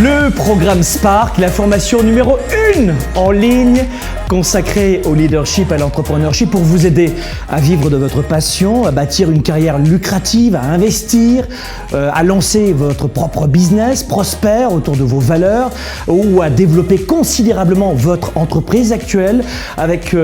Le programme Spark, la formation numéro 1 en ligne consacrée au leadership, à l'entrepreneurship pour vous aider à vivre de votre passion, à bâtir une carrière lucrative, à investir, à lancer votre propre business prospère autour de vos valeurs ou à développer considérablement votre entreprise actuelle avec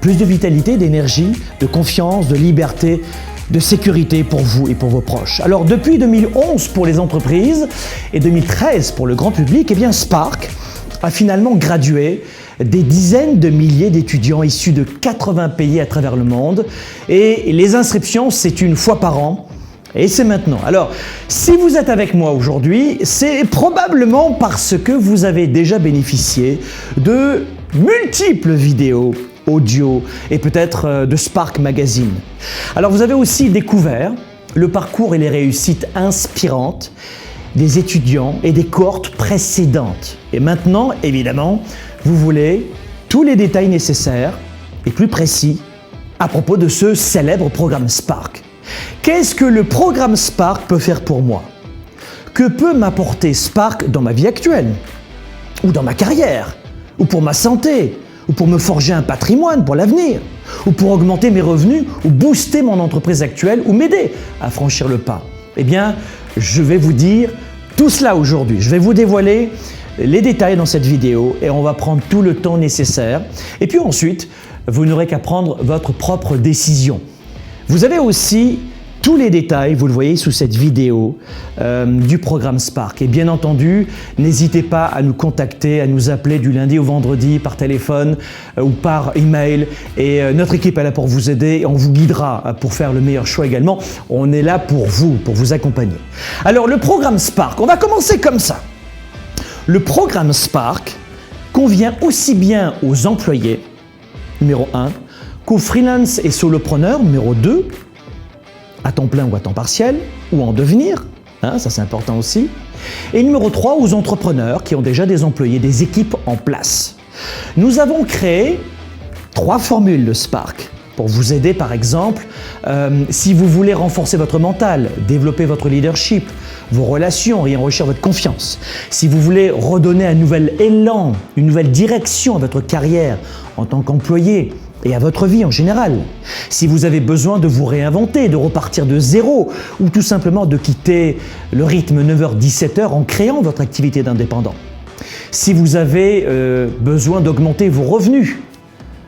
plus de vitalité, d'énergie, de confiance, de liberté, de sécurité pour vous et pour vos proches. Alors depuis 2011 pour les entreprises et 2013 pour le grand public, eh bien Spark a finalement gradué des dizaines de milliers d'étudiants issus de 80 pays à travers le monde et les inscriptions c'est une fois par an. Et c'est maintenant. Alors, si vous êtes avec moi aujourd'hui, c'est probablement parce que vous avez déjà bénéficié de multiples vidéos, audio et peut-être de Spark Magazine. Alors, vous avez aussi découvert le parcours et les réussites inspirantes des étudiants et des cohortes précédentes. Et maintenant, évidemment, vous voulez tous les détails nécessaires et plus précis à propos de ce célèbre programme Spark. Qu'est-ce que le programme Spark peut faire pour moi? Que peut m'apporter Spark dans ma vie actuelle? Ou dans ma carrière? Ou pour ma santé? Ou pour me forger un patrimoine pour l'avenir? Ou pour augmenter mes revenus? Ou booster mon entreprise actuelle? Ou m'aider à franchir le pas? Eh bien, je vais vous dire tout cela aujourd'hui. Je vais vous dévoiler les détails dans cette vidéo et on va prendre tout le temps nécessaire. Et puis ensuite, vous n'aurez qu'à prendre votre propre décision. Vous avez aussi tous les détails, vous le voyez sous cette vidéo, du programme Spark. Et bien entendu, n'hésitez pas à nous contacter, à nous appeler du lundi au vendredi par téléphone ou par email. Et notre équipe est là pour vous aider et on vous guidera pour faire le meilleur choix également. On est là pour vous accompagner. Alors le programme Spark, on va commencer comme ça. Le programme Spark convient aussi bien aux employés, numéro 1, qu'aux freelance et solopreneurs, numéro 2, à temps plein ou à temps partiel, ou en devenir, ça c'est important aussi, et numéro 3, aux entrepreneurs qui ont déjà des employés, des équipes en place. Nous avons créé 3 formules de Spark pour vous aider par exemple, si vous voulez renforcer votre mental, développer votre leadership, vos relations et enrichir votre confiance. Si vous voulez redonner un nouvel élan, une nouvelle direction à votre carrière en tant qu'employé, et à votre vie en général. Si vous avez besoin de vous réinventer, de repartir de zéro ou tout simplement de quitter le rythme 9h-17h en créant votre activité d'indépendant. Si vous avez besoin d'augmenter vos revenus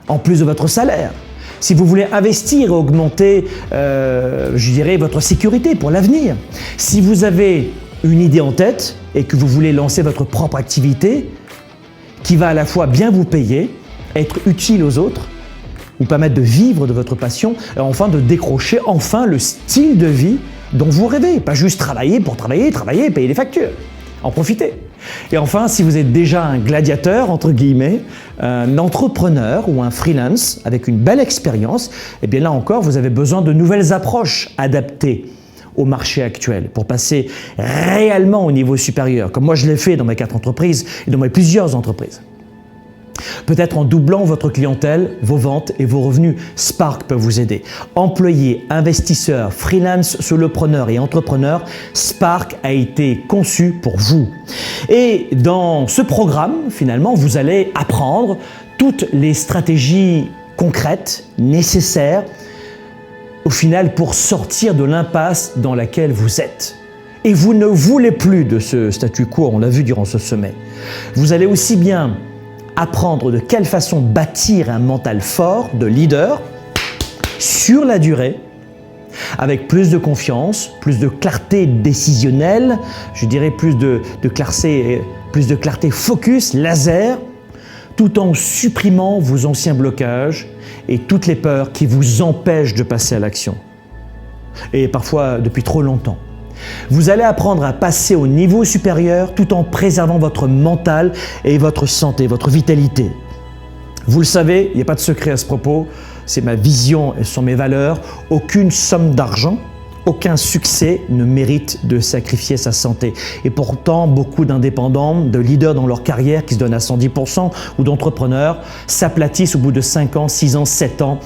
en plus de votre salaire. Si vous voulez investir et augmenter, votre sécurité pour l'avenir. Si vous avez une idée en tête et que vous voulez lancer votre propre activité qui va à la fois bien vous payer, être utile aux autres, vous permettre de vivre de votre passion et enfin de décrocher enfin le style de vie dont vous rêvez. Pas juste travailler pour travailler, payer les factures. En profiter. Et enfin, si vous êtes déjà un gladiateur, entre guillemets, un entrepreneur ou un freelance avec une belle expérience, eh bien là encore, vous avez besoin de nouvelles approches adaptées au marché actuel pour passer réellement au niveau supérieur, comme moi je l'ai fait dans mes 4 entreprises et dans mes plusieurs entreprises. Peut-être en doublant votre clientèle, vos ventes et vos revenus. Spark peut vous aider. Employés, investisseurs, freelance, solopreneurs et entrepreneurs, Spark a été conçu pour vous. Et dans ce programme, finalement, vous allez apprendre toutes les stratégies concrètes, nécessaires, au final, pour sortir de l'impasse dans laquelle vous êtes. Et vous ne voulez plus de ce statu quo, on l'a vu durant ce sommet. Vous allez aussi bien apprendre de quelle façon bâtir un mental fort de leader sur la durée, avec plus de confiance, plus de clarté décisionnelle, je dirais plus de clarté focus, laser, tout en supprimant vos anciens blocages et toutes les peurs qui vous empêchent de passer à l'action. Et parfois depuis trop longtemps. Vous allez apprendre à passer au niveau supérieur tout en préservant votre mental et votre santé, votre vitalité. Vous le savez, il n'y a pas de secret à ce propos, c'est ma vision et ce sont mes valeurs. Aucune somme d'argent, aucun succès ne mérite de sacrifier sa santé. Et pourtant, beaucoup d'indépendants, de leaders dans leur carrière qui se donnent à 110% ou d'entrepreneurs s'aplatissent au bout de 5 ans, 6 ans, 7 ans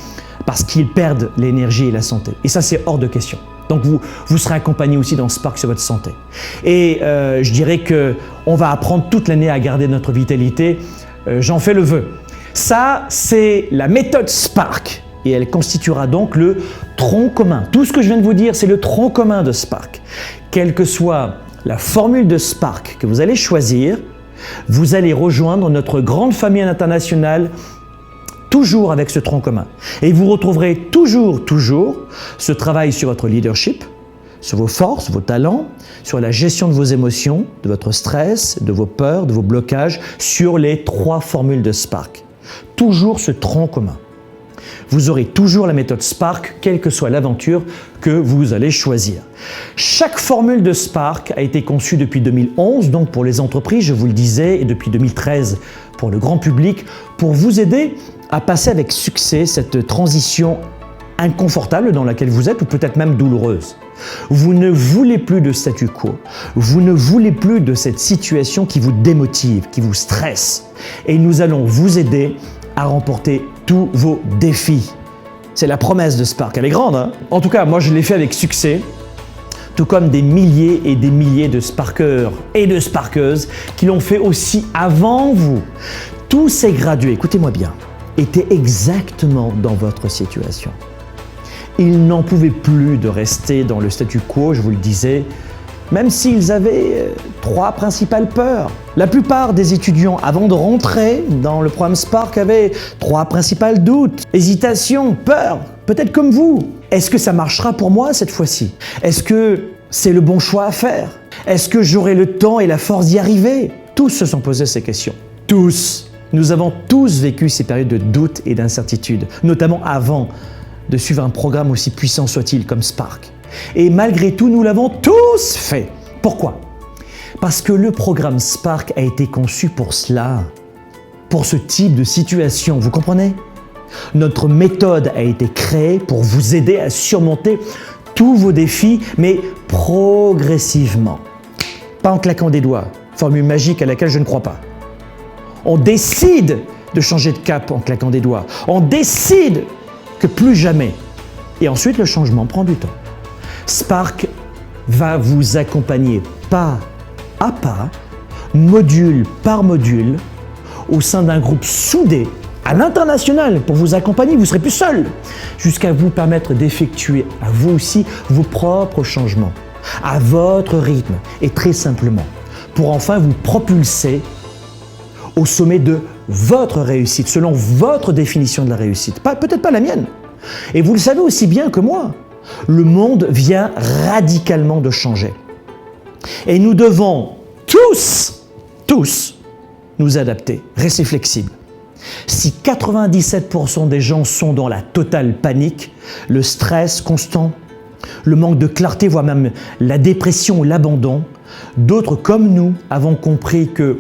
parce qu'ils perdent l'énergie et la santé. Et ça, c'est hors de question. Donc vous serez accompagné aussi dans Spark sur votre santé. Et je dirais qu'on va apprendre toute l'année à garder notre vitalité. J'en fais le vœu. Ça, c'est la méthode Spark. Et elle constituera donc le tronc commun. Tout ce que je viens de vous dire, c'est le tronc commun de Spark. Quelle que soit la formule de Spark que vous allez choisir, vous allez rejoindre notre grande famille internationale toujours avec ce tronc commun. Et vous retrouverez toujours ce travail sur votre leadership, sur vos forces, vos talents, sur la gestion de vos émotions, de votre stress, de vos peurs, de vos blocages, sur les 3 formules de Spark. Toujours ce tronc commun. Vous aurez toujours la méthode Spark, quelle que soit l'aventure que vous allez choisir. Chaque formule de Spark a été conçue depuis 2011, donc pour les entreprises, je vous le disais, et depuis 2013 pour le grand public, pour vous aider à passer avec succès cette transition inconfortable dans laquelle vous êtes, ou peut-être même douloureuse. Vous ne voulez plus de statu quo, vous ne voulez plus de cette situation qui vous démotive, qui vous stresse. Et nous allons vous aider à remporter tous vos défis. C'est la promesse de Spark, elle est grande, hein? En tout cas, moi je l'ai fait avec succès, tout comme des milliers et des milliers de Sparkers et de Sparkeuses qui l'ont fait aussi avant vous. Tous ces gradués, écoutez-moi bien, étaient exactement dans votre situation. Ils n'en pouvaient plus de rester dans le statu quo, je vous le disais, même s'ils avaient 3 principales peurs. La plupart des étudiants, avant de rentrer dans le programme Spark, avaient 3 principales doutes, hésitations, peurs, peut-être comme vous. Est-ce que ça marchera pour moi cette fois-ci? Est-ce que c'est le bon choix à faire? Est-ce que j'aurai le temps et la force d'y arriver? Tous se sont posés ces questions. Tous. Nous avons tous vécu ces périodes de doute et d'incertitude, notamment avant de suivre un programme aussi puissant soit-il comme Spark. Et malgré tout, nous l'avons tous fait. Pourquoi? Parce que le programme Spark a été conçu pour cela, pour ce type de situation, vous comprenez? Notre méthode a été créée pour vous aider à surmonter tous vos défis, mais progressivement. Pas en claquant des doigts, formule magique à laquelle je ne crois pas. On décide de changer de cap en claquant des doigts. On décide que plus jamais. Et ensuite, le changement prend du temps. Spark va vous accompagner pas à pas, module par module, au sein d'un groupe soudé à l'international pour vous accompagner, vous ne serez plus seul, jusqu'à vous permettre d'effectuer à vous aussi vos propres changements, à votre rythme et très simplement, pour enfin vous propulser au sommet de votre réussite, selon votre définition de la réussite, peut-être pas la mienne. Et vous le savez aussi bien que moi, le monde vient radicalement de changer. Et nous devons tous nous adapter, rester flexibles. Si 97% des gens sont dans la totale panique, le stress constant, le manque de clarté, voire même la dépression ou l'abandon, d'autres comme nous avons compris que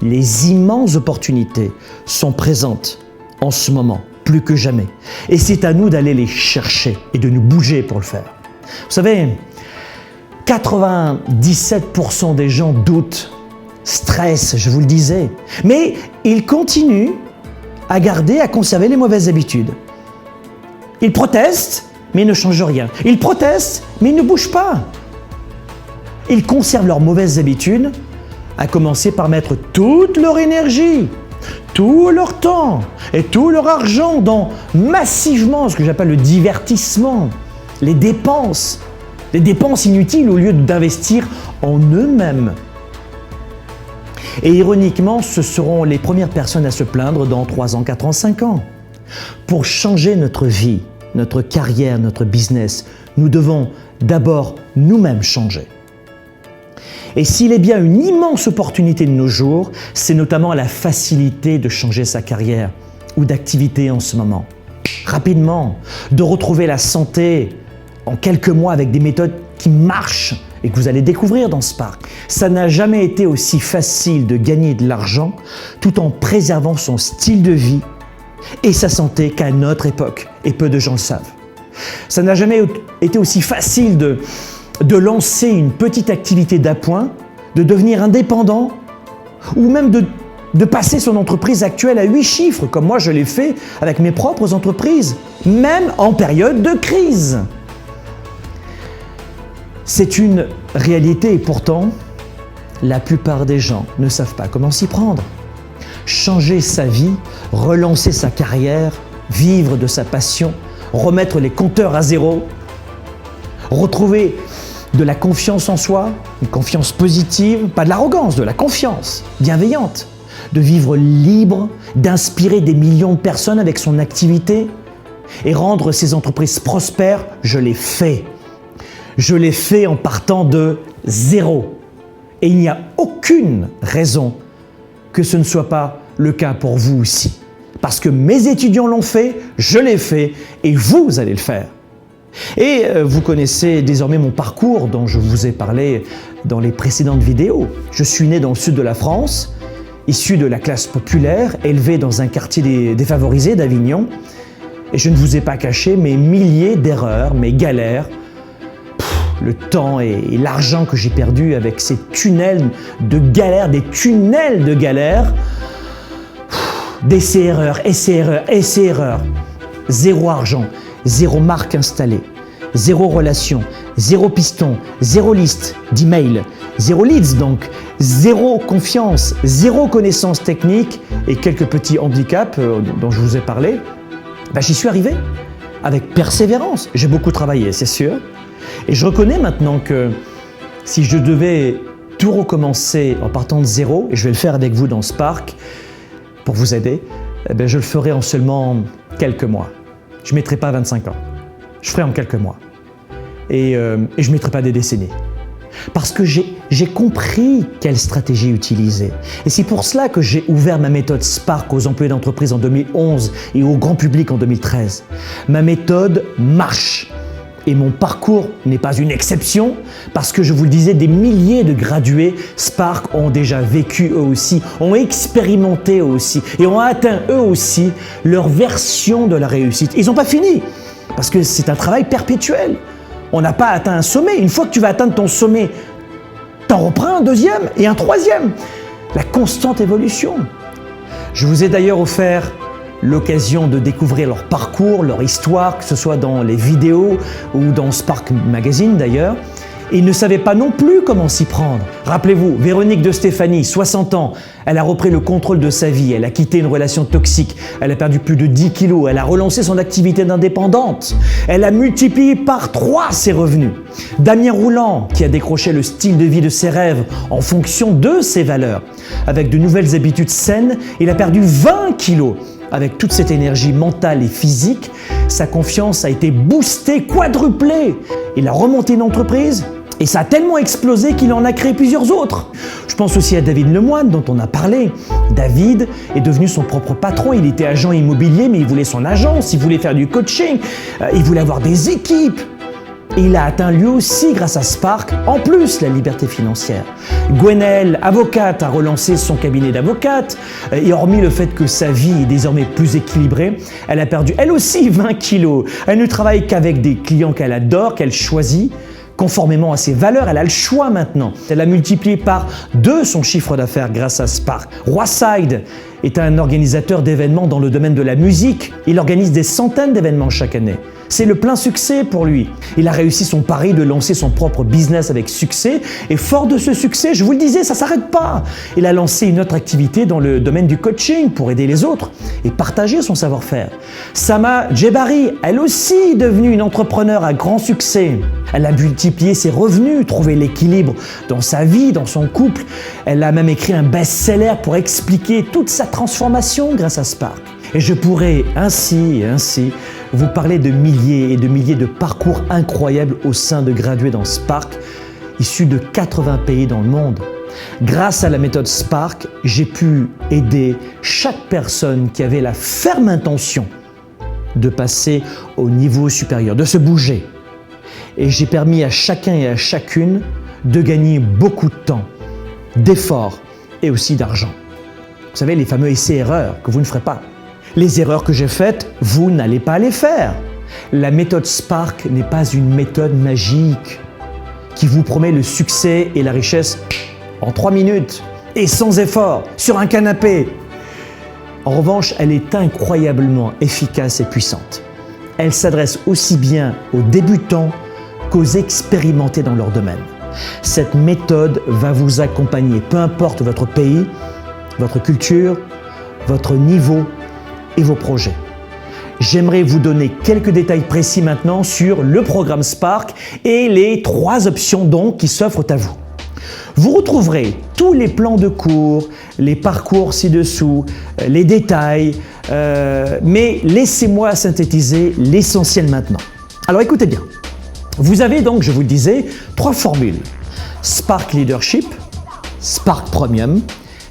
les immenses opportunités sont présentes en ce moment, plus que jamais. Et c'est à nous d'aller les chercher et de nous bouger pour le faire. Vous savez, 97% des gens doutent, stressent, je vous le disais, mais ils continuent à conserver les mauvaises habitudes. Ils protestent, mais ils ne changent rien. Ils protestent, mais ils ne bougent pas. Ils conservent leurs mauvaises habitudes, à commencer par mettre toute leur énergie, tout leur temps et tout leur argent dans massivement ce que j'appelle le divertissement, les dépenses inutiles au lieu d'investir en eux-mêmes. Et ironiquement, ce seront les premières personnes à se plaindre dans 3 ans, 4 ans, 5 ans. Pour changer notre vie, notre carrière, notre business, nous devons d'abord nous-mêmes changer. Et s'il est bien une immense opportunité de nos jours, c'est notamment la facilité de changer sa carrière ou d'activité en ce moment. Rapidement, de retrouver la santé en quelques mois avec des méthodes qui marchent et que vous allez découvrir dans Spark. Ça n'a jamais été aussi facile de gagner de l'argent tout en préservant son style de vie et sa santé qu'à notre époque, et peu de gens le savent. Ça n'a jamais été aussi facile de lancer une petite activité d'appoint, de devenir indépendant ou même de passer son entreprise actuelle à 8 chiffres, comme moi je l'ai fait avec mes propres entreprises, même en période de crise. C'est une réalité et pourtant, la plupart des gens ne savent pas comment s'y prendre. Changer sa vie, relancer sa carrière, vivre de sa passion, remettre les compteurs à zéro, retrouver de la confiance en soi, une confiance positive, pas de l'arrogance, de la confiance bienveillante, de vivre libre, d'inspirer des millions de personnes avec son activité et rendre ses entreprises prospères, je l'ai fait. Je l'ai fait en partant de zéro. Et il n'y a aucune raison que ce ne soit pas le cas pour vous aussi. Parce que mes étudiants l'ont fait, je l'ai fait et vous allez le faire. Et vous connaissez désormais mon parcours dont je vous ai parlé dans les précédentes vidéos. Je suis né dans le sud de la France, issu de la classe populaire, élevé dans un quartier défavorisé d'Avignon. Et je ne vous ai pas caché mes milliers d'erreurs, mes galères, le temps et l'argent que j'ai perdu avec ces tunnels de galères, des tunnels de galères, d'essais-erreurs, essais-erreurs, essais-erreurs. Zéro argent, zéro marque installée, zéro relation, zéro piston, zéro liste d'email, zéro leads donc, zéro confiance, zéro connaissance technique et quelques petits handicaps dont je vous ai parlé. J'y suis arrivé avec persévérance. J'ai beaucoup travaillé, c'est sûr. Et je reconnais maintenant que si je devais tout recommencer en partant de zéro, et je vais le faire avec vous dans Spark pour vous aider, je le ferai en seulement quelques mois. Je ne mettrai pas 25 ans. Je ferai en quelques mois. Et je ne mettrai pas des décennies. Parce que j'ai compris quelle stratégie utiliser. Et c'est pour cela que j'ai ouvert ma méthode Spark aux employés d'entreprise en 2011 et au grand public en 2013. Ma méthode marche. Et mon parcours n'est pas une exception parce que, je vous le disais, des milliers de gradués Spark ont déjà vécu eux aussi, ont expérimenté eux aussi et ont atteint eux aussi leur version de la réussite. Ils n'ont pas fini parce que c'est un travail perpétuel. On n'a pas atteint un sommet. Une fois que tu vas atteindre ton sommet, tu en reprends un deuxième et un troisième. La constante évolution. Je vous ai d'ailleurs offert l'occasion de découvrir leur parcours, leur histoire, que ce soit dans les vidéos ou dans Spark Magazine d'ailleurs. Et ils ne savaient pas non plus comment s'y prendre. Rappelez-vous, Véronique de Stéphanie, 60 ans, elle a repris le contrôle de sa vie, elle a quitté une relation toxique, elle a perdu plus de 10 kilos, elle a relancé son activité d'indépendante, elle a multiplié par 3 ses revenus. Damien Rouland, qui a décroché le style de vie de ses rêves en fonction de ses valeurs. Avec de nouvelles habitudes saines, il a perdu 20 kilos. Avec toute cette énergie mentale et physique, sa confiance a été boostée, quadruplée. Il a remonté une entreprise et ça a tellement explosé qu'il en a créé plusieurs autres. Je pense aussi à David Lemoine dont on a parlé. David est devenu son propre patron. Il était agent immobilier mais il voulait son agence, il voulait faire du coaching, il voulait avoir des équipes. Et il a atteint lui aussi, grâce à Spark, en plus la liberté financière. Gwenaëlle, avocate, a relancé son cabinet d'avocate. Et hormis le fait que sa vie est désormais plus équilibrée, elle a perdu elle aussi 20 kilos. Elle ne travaille qu'avec des clients qu'elle adore, qu'elle choisit. Conformément à ses valeurs, elle a le choix maintenant. Elle a multiplié par 2 son chiffre d'affaires grâce à Spark. Royside est un organisateur d'événements dans le domaine de la musique. Il organise des centaines d'événements chaque année. C'est le plein succès pour lui. Il a réussi son pari de lancer son propre business avec succès et fort de ce succès, je vous le disais, ça ne s'arrête pas. Il a lancé une autre activité dans le domaine du coaching pour aider les autres et partager son savoir-faire. Sama Djebari, elle aussi est devenue une entrepreneure à grand succès. Elle a multiplié ses revenus, trouvé l'équilibre dans sa vie, dans son couple. Elle a même écrit un best-seller pour expliquer toute sa transformation grâce à Spark. Et je pourrais ainsi vous parler de milliers et de milliers de parcours incroyables au sein de gradués dans Spark, issus de 80 pays dans le monde. Grâce à la méthode Spark, j'ai pu aider chaque personne qui avait la ferme intention de passer au niveau supérieur, de se bouger. Et j'ai permis à chacun et à chacune de gagner beaucoup de temps, d'efforts et aussi d'argent. Vous savez, les fameux essais-erreurs que vous ne ferez pas. Les erreurs que j'ai faites, vous n'allez pas les faire. La méthode Spark n'est pas une méthode magique qui vous promet le succès et la richesse en 3 minutes et sans effort, sur un canapé. En revanche, elle est incroyablement efficace et puissante. Elle s'adresse aussi bien aux débutants qu'aux expérimentés dans leur domaine. Cette méthode va vous accompagner, peu importe votre pays, votre culture, votre niveau et vos projets. J'aimerais vous donner quelques détails précis maintenant sur le programme Spark et les 3 options donc qui s'offrent à vous. Vous retrouverez tous les plans de cours, les parcours ci-dessous, les détails, mais laissez-moi synthétiser l'essentiel maintenant. Alors écoutez bien, vous avez donc, je vous le disais, 3 formules. Spark Leadership, Spark Premium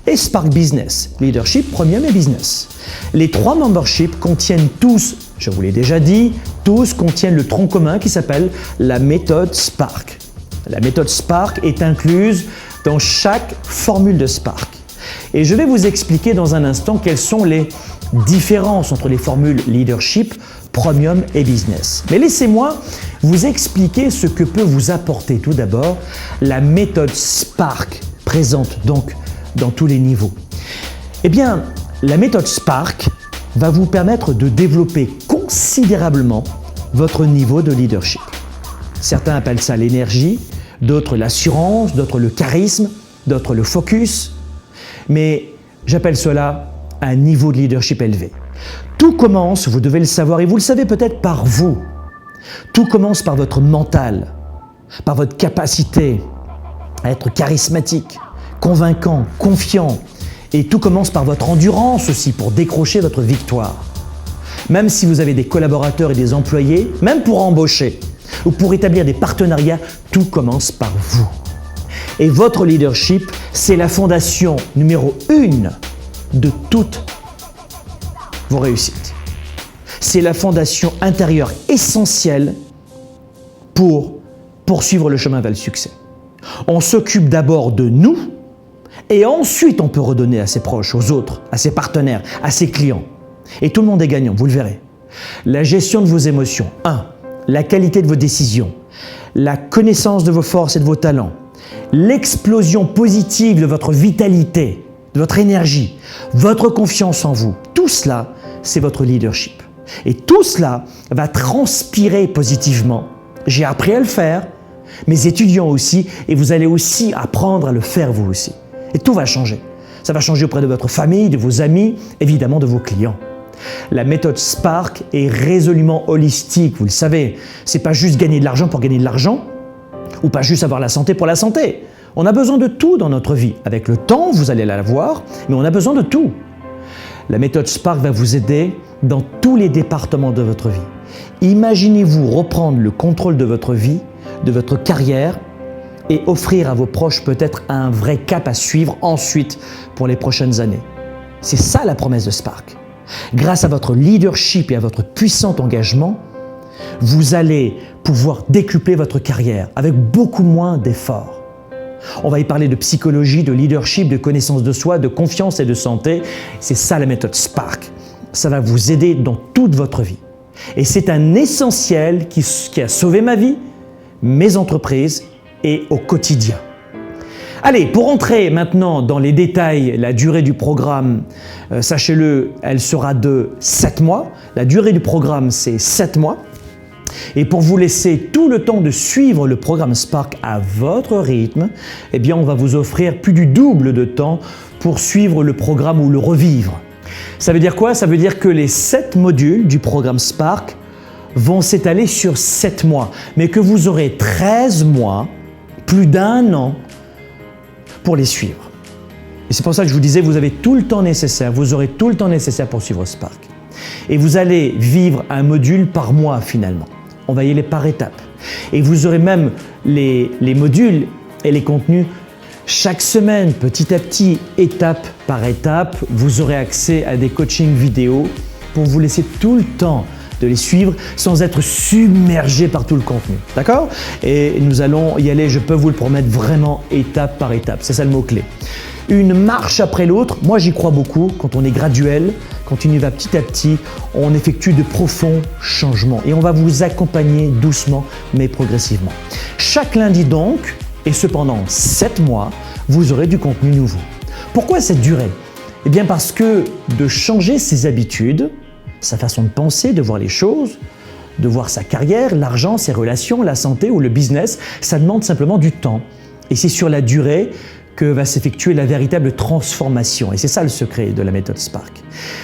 et Spark Business, Leadership, Premium et Business. Les 3 memberships contiennent tous, je vous l'ai déjà dit, tous contiennent le tronc commun qui s'appelle la méthode Spark. La méthode Spark est incluse dans chaque formule de Spark. Et je vais vous expliquer dans un instant quelles sont les différences entre les formules Leadership, Premium et Business. Mais laissez-moi vous expliquer ce que peut vous apporter tout d'abord la méthode Spark, présente donc dans tous les niveaux. Eh bien, la méthode Spark va vous permettre de développer considérablement votre niveau de leadership. Certains appellent ça l'énergie, d'autres l'assurance, d'autres le charisme, d'autres le focus. Mais j'appelle cela un niveau de leadership élevé. Tout commence, vous devez le savoir, et vous le savez peut-être par vous. Tout commence par votre mental, par votre capacité à être charismatique, convaincant, confiant. Et tout commence par votre endurance aussi pour décrocher votre victoire. Même si vous avez des collaborateurs et des employés, même pour embaucher ou pour établir des partenariats, tout commence par vous. Et votre leadership, c'est la fondation numéro 1 de toutes vos réussites. C'est la fondation intérieure essentielle pour poursuivre le chemin vers le succès. On s'occupe d'abord de nous et ensuite on peut redonner à ses proches, aux autres, à ses partenaires, à ses clients. Et tout le monde est gagnant, vous le verrez. La gestion de vos émotions. 1. La qualité de vos décisions. La connaissance de vos forces et de vos talents. L'explosion positive de votre vitalité, de votre énergie, votre confiance en vous. Tout cela, c'est votre leadership. Et tout cela va transpirer positivement. J'ai appris à le faire, mes étudiants aussi, et vous allez aussi apprendre à le faire vous aussi. Et tout va changer. Ça va changer auprès de votre famille, de vos amis, évidemment de vos clients. La méthode Spark est résolument holistique, vous le savez. C'est pas juste gagner de l'argent pour gagner de l'argent, ou pas juste avoir la santé pour la santé. On a besoin de tout dans notre vie. Avec le temps, vous allez l'avoir, mais on a besoin de tout. La méthode Spark va vous aider dans tous les départements de votre vie. Imaginez-vous reprendre le contrôle de votre vie, de votre carrière, et offrir à vos proches peut-être un vrai cap à suivre ensuite pour les prochaines années. C'est ça la promesse de Spark. Grâce à votre leadership et à votre puissant engagement, vous allez pouvoir décupler votre carrière avec beaucoup moins d'efforts. On va y parler de psychologie, de leadership, de connaissance de soi, de confiance et de santé. C'est ça la méthode Spark. Ça va vous aider dans toute votre vie. Et c'est un essentiel qui a sauvé ma vie, mes entreprises et au quotidien. Allez, pour entrer maintenant dans les détails, la durée du programme, sachez-le, elle sera de 7 mois. La durée du programme, c'est 7 mois. Et pour vous laisser tout le temps de suivre le programme Spark à votre rythme, eh bien, on va vous offrir plus du double de temps pour suivre le programme ou le revivre. Ça veut dire quoi? Ça veut dire que les 7 modules du programme Spark vont s'étaler sur 7 mois, mais que vous aurez 13 mois, plus d'1 an, pour les suivre. Et c'est pour ça que je vous disais, vous avez tout le temps nécessaire, vous aurez tout le temps nécessaire pour suivre Spark. Et vous allez vivre un module par mois finalement. On va y aller par étapes. Et vous aurez même les modules et les contenus chaque semaine, petit à petit, étape par étape. Vous aurez accès à des coachings vidéo pour vous laisser tout le temps de les suivre sans être submergé par tout le contenu. D'accord? Et nous allons y aller, je peux vous le promettre, vraiment étape par étape. C'est ça le mot-clé. Une marche après l'autre, moi j'y crois beaucoup, quand on est graduel, quand on y va petit à petit, on effectue de profonds changements et on va vous accompagner doucement mais progressivement. Chaque lundi donc, et cependant 7 mois, vous aurez du contenu nouveau. Pourquoi cette durée? Eh bien parce que de changer ses habitudes, sa façon de penser, de voir les choses, de voir sa carrière, l'argent, ses relations, la santé ou le business. Ça demande simplement du temps. Et c'est sur la durée que va s'effectuer la véritable transformation. Et c'est ça le secret de la méthode Spark.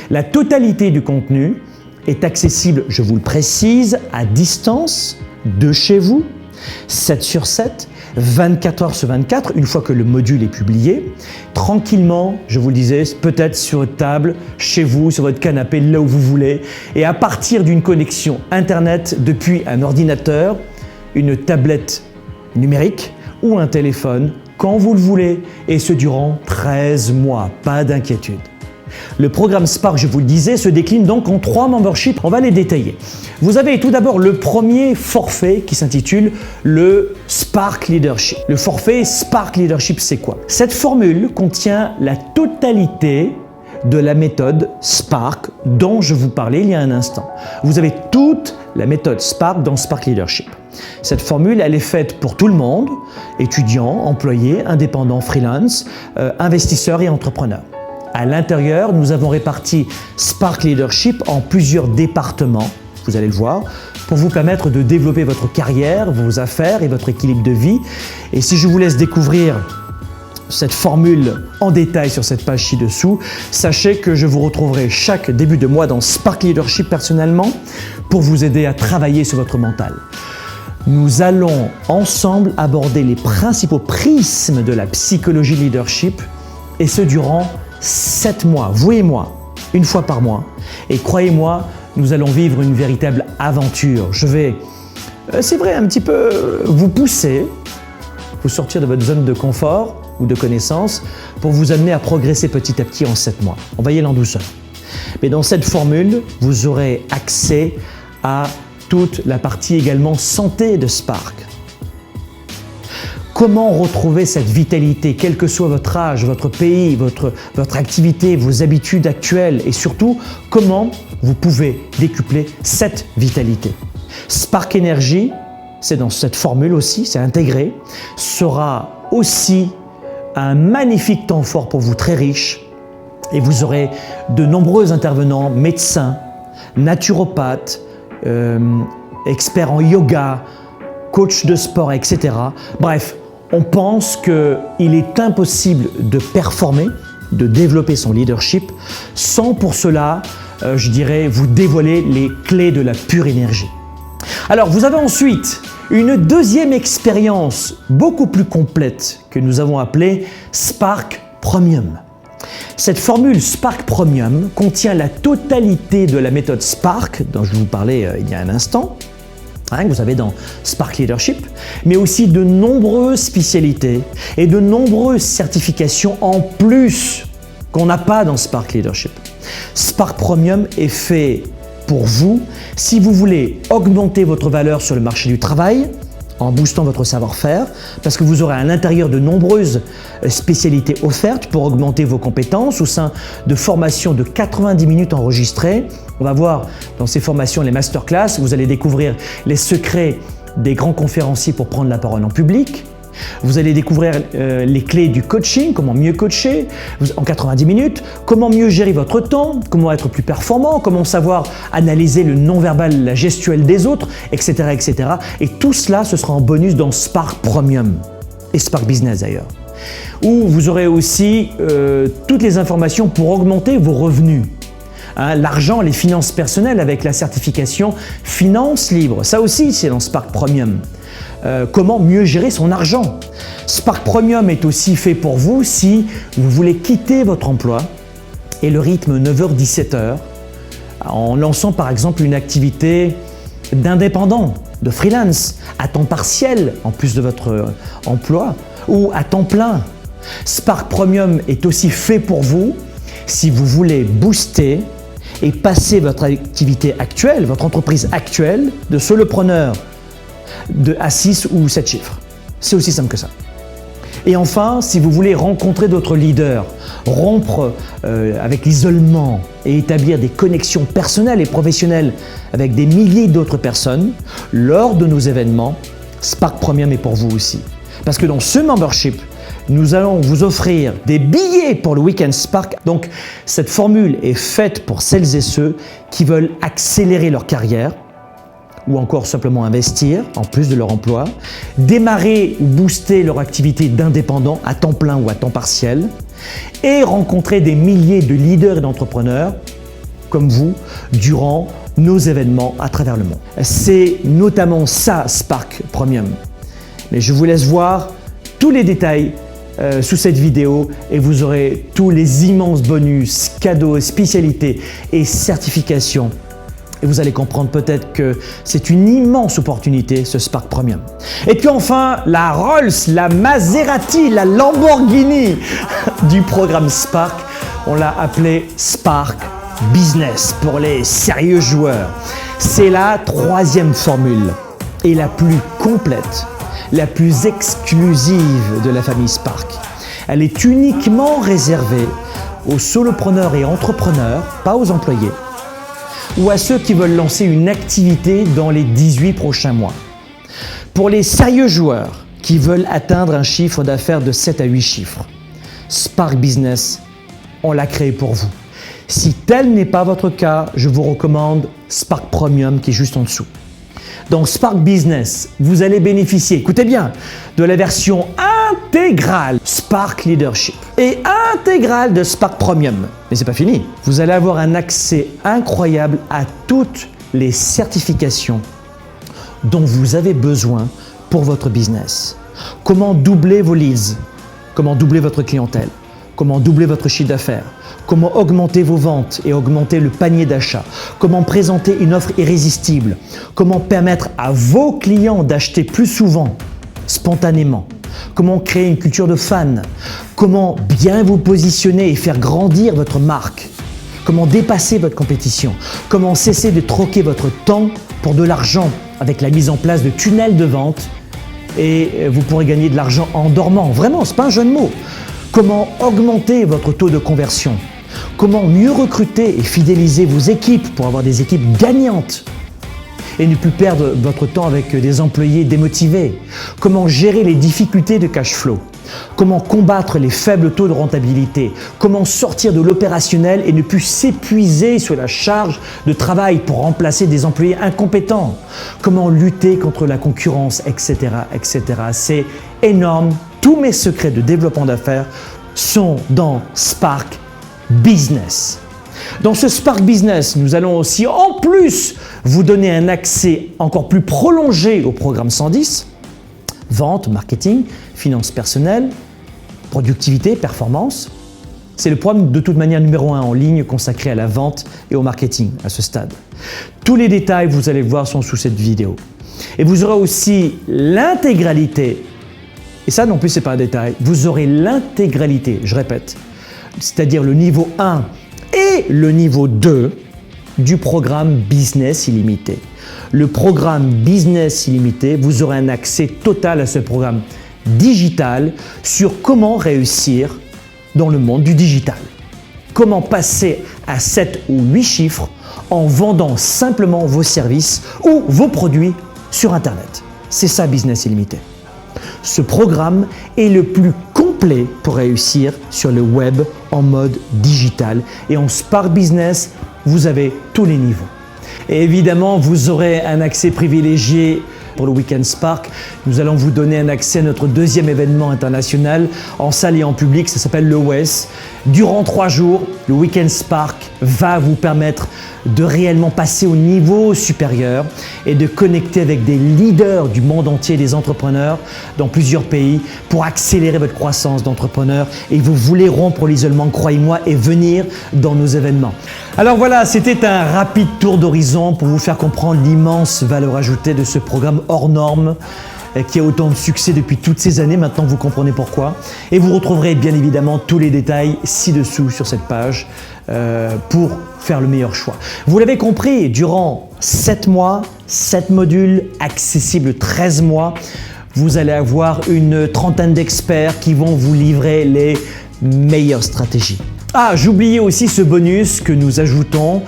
La totalité du contenu est accessible, je vous le précise, à distance, de chez vous, 7 sur 7, 24 heures sur 24, une fois que le module est publié, tranquillement, je vous le disais, peut-être sur votre table, chez vous, sur votre canapé, là où vous voulez, et à partir d'une connexion Internet depuis un ordinateur, une tablette numérique ou un téléphone, quand vous le voulez, et ce durant 13 mois, pas d'inquiétude. Le programme Spark, je vous le disais, se décline donc en 3 memberships. On va les détailler. Vous avez tout d'abord le premier forfait qui s'intitule le Spark Leadership. Le forfait Spark Leadership, c'est quoi? Cette formule contient la totalité de la méthode Spark dont je vous parlais il y a un instant. Vous avez toute la méthode Spark dans Spark Leadership. Cette formule, elle est faite pour tout le monde, étudiants, employés, indépendants, freelance, investisseurs et entrepreneurs. À l'intérieur, nous avons réparti Spark Leadership en plusieurs départements, vous allez le voir, pour vous permettre de développer votre carrière, vos affaires et votre équilibre de vie. Et si je vous laisse découvrir cette formule en détail sur cette page ci-dessous, sachez que je vous retrouverai chaque début de mois dans Spark Leadership personnellement pour vous aider à travailler sur votre mental. Nous allons ensemble aborder les principaux prismes de la psychologie leadership et ce durant 7 mois, vous et moi, une fois par mois. Et croyez-moi, nous allons vivre une véritable aventure. Je vais, c'est vrai, un petit peu vous pousser, vous sortir de votre zone de confort ou de connaissance pour vous amener à progresser petit à petit en 7 mois. On va y aller en douceur. Mais dans cette formule, vous aurez accès à toute la partie également santé de Spark. Comment retrouver cette vitalité, quel que soit votre âge, votre pays, votre activité, vos habitudes actuelles et surtout, comment vous pouvez décupler cette vitalité. Spark Energy, c'est dans cette formule aussi, c'est intégré, sera aussi un magnifique temps fort pour vous, très riche, et vous aurez de nombreux intervenants, médecins, naturopathes, experts en yoga, coach de sport, etc. Bref, on pense qu'il est impossible de performer, de développer son leadership sans pour cela, je dirais, vous dévoiler les clés de la pure énergie. Alors, vous avez ensuite une deuxième expérience beaucoup plus complète que nous avons appelée Spark Premium. Cette formule Spark Premium contient la totalité de la méthode Spark dont je vous parlais il y a un instant, que vous avez dans Spark Leadership, mais aussi de nombreuses spécialités et de nombreuses certifications en plus qu'on n'a pas dans Spark Leadership. Spark Premium est fait pour vous si vous voulez augmenter votre valeur sur le marché du travail en boostant votre savoir-faire, parce que vous aurez à l'intérieur de nombreuses spécialités offertes pour augmenter vos compétences au sein de formations de 90 minutes enregistrées. On va voir dans ces formations les masterclass, vous allez découvrir les secrets des grands conférenciers pour prendre la parole en public. Vous allez découvrir les clés du coaching, comment mieux coacher en 90 minutes, comment mieux gérer votre temps, comment être plus performant, comment savoir analyser le non-verbal, la gestuelle des autres, etc., etc. Et tout cela, ce sera en bonus dans Spark Premium et Spark Business d'ailleurs, où vous aurez aussi toutes les informations pour augmenter vos revenus. L'argent, les finances personnelles avec la certification Finance Libre. Ça aussi, c'est dans Spark Premium. Comment mieux gérer son argent. Spark Premium est aussi fait pour vous si vous voulez quitter votre emploi et le rythme 9h-17h en lançant par exemple une activité d'indépendant, de freelance, à temps partiel en plus de votre emploi ou à temps plein. Spark Premium est aussi fait pour vous si vous voulez booster et passer votre activité actuelle, votre entreprise actuelle de solopreneur à 6 ou 7 chiffres. C'est aussi simple que ça. Et enfin, si vous voulez rencontrer d'autres leaders, rompre avec l'isolement et établir des connexions personnelles et professionnelles avec des milliers d'autres personnes, lors de nos événements, Spark Premium est pour vous aussi. Parce que dans ce membership, nous allons vous offrir des billets pour le Week-end Spark. Donc, cette formule est faite pour celles et ceux qui veulent accélérer leur carrière ou encore simplement investir en plus de leur emploi, démarrer ou booster leur activité d'indépendant à temps plein ou à temps partiel et rencontrer des milliers de leaders et d'entrepreneurs comme vous durant nos événements à travers le monde. C'est notamment ça Spark Premium. Mais je vous laisse voir tous les détails sous cette vidéo et vous aurez tous les immenses bonus, cadeaux, spécialités et certifications. Et vous allez comprendre peut-être que c'est une immense opportunité, ce Spark Premium. Et puis enfin, la Rolls, la Maserati, la Lamborghini du programme Spark, on l'a appelé Spark Business pour les sérieux joueurs. C'est la troisième formule et la plus complète, la plus exclusive de la famille Spark. Elle est uniquement réservée aux solopreneurs et entrepreneurs, pas aux employés, ou à ceux qui veulent lancer une activité dans les 18 prochains mois. Pour les sérieux joueurs qui veulent atteindre un chiffre d'affaires de 7 à 8 chiffres, Spark Business, on l'a créé pour vous. Si tel n'est pas votre cas, je vous recommande Spark Premium qui est juste en dessous. Dans Spark Business, vous allez bénéficier, écoutez bien, de la version intégrale Spark Leadership et intégrale de Spark Premium. Mais c'est pas fini. Vous allez avoir un accès incroyable à toutes les certifications dont vous avez besoin pour votre business. Comment doubler vos leads, comment doubler votre clientèle, comment doubler votre chiffre d'affaires, comment augmenter vos ventes et augmenter le panier d'achat, comment présenter une offre irrésistible, comment permettre à vos clients d'acheter plus souvent, spontanément, comment créer une culture de fans, comment bien vous positionner et faire grandir votre marque, comment dépasser votre compétition, comment cesser de troquer votre temps pour de l'argent avec la mise en place de tunnels de vente et vous pourrez gagner de l'argent en dormant. Vraiment, ce n'est pas un jeu de mots. Comment augmenter votre taux de conversion? Comment mieux recruter et fidéliser vos équipes pour avoir des équipes gagnantes et ne plus perdre votre temps avec des employés démotivés? Comment gérer les difficultés de cash flow? Comment combattre les faibles taux de rentabilité? Comment sortir de l'opérationnel et ne plus s'épuiser sur la charge de travail pour remplacer des employés incompétents? Comment lutter contre la concurrence, etc., etc. C'est énorme. Tous mes secrets de développement d'affaires sont dans Spark Business. Dans ce Spark Business, nous allons aussi en plus vous donner un accès encore plus prolongé au programme 110, vente, marketing, finances personnelles, productivité, performance. C'est le programme de toute manière numéro 1 en ligne consacré à la vente et au marketing à ce stade. Tous les détails, vous allez voir, sont sous cette vidéo. Et vous aurez aussi l'intégralité. Et ça non plus, ce n'est pas un détail. Vous aurez l'intégralité, je répète, c'est-à-dire le niveau 1 et le niveau 2 du programme Business Illimité. Le programme Business Illimité, vous aurez un accès total à ce programme digital sur comment réussir dans le monde du digital. Comment passer à 7 ou 8 chiffres en vendant simplement vos services ou vos produits sur Internet. C'est ça Business Illimité. Ce programme est le plus complet pour réussir sur le web en mode digital. Et en Spark Business, vous avez tous les niveaux. Et évidemment, vous aurez un accès privilégié pour le Week-end Spark. Nous allons vous donner un accès à notre deuxième événement international en salle et en public. Ça s'appelle le WES. Durant 3 jours, le Week-end Spark va vous permettre de réellement passer au niveau supérieur et de connecter avec des leaders du monde entier, des entrepreneurs dans plusieurs pays pour accélérer votre croissance d'entrepreneur. Et vous voulez rompre l'isolement, croyez-moi, et venir dans nos événements. Alors voilà, c'était un rapide tour d'horizon pour vous faire comprendre l'immense valeur ajoutée de ce programme hors norme qui a autant de succès depuis toutes ces années. Maintenant, vous comprenez pourquoi. Et vous retrouverez bien évidemment tous les détails ci-dessous sur cette page pour faire le meilleur choix. Vous l'avez compris, durant 7 mois, 7 modules, accessibles 13 mois, vous allez avoir une trentaine d'experts qui vont vous livrer les meilleures stratégies. Ah, j'oubliais aussi ce bonus que nous ajoutons.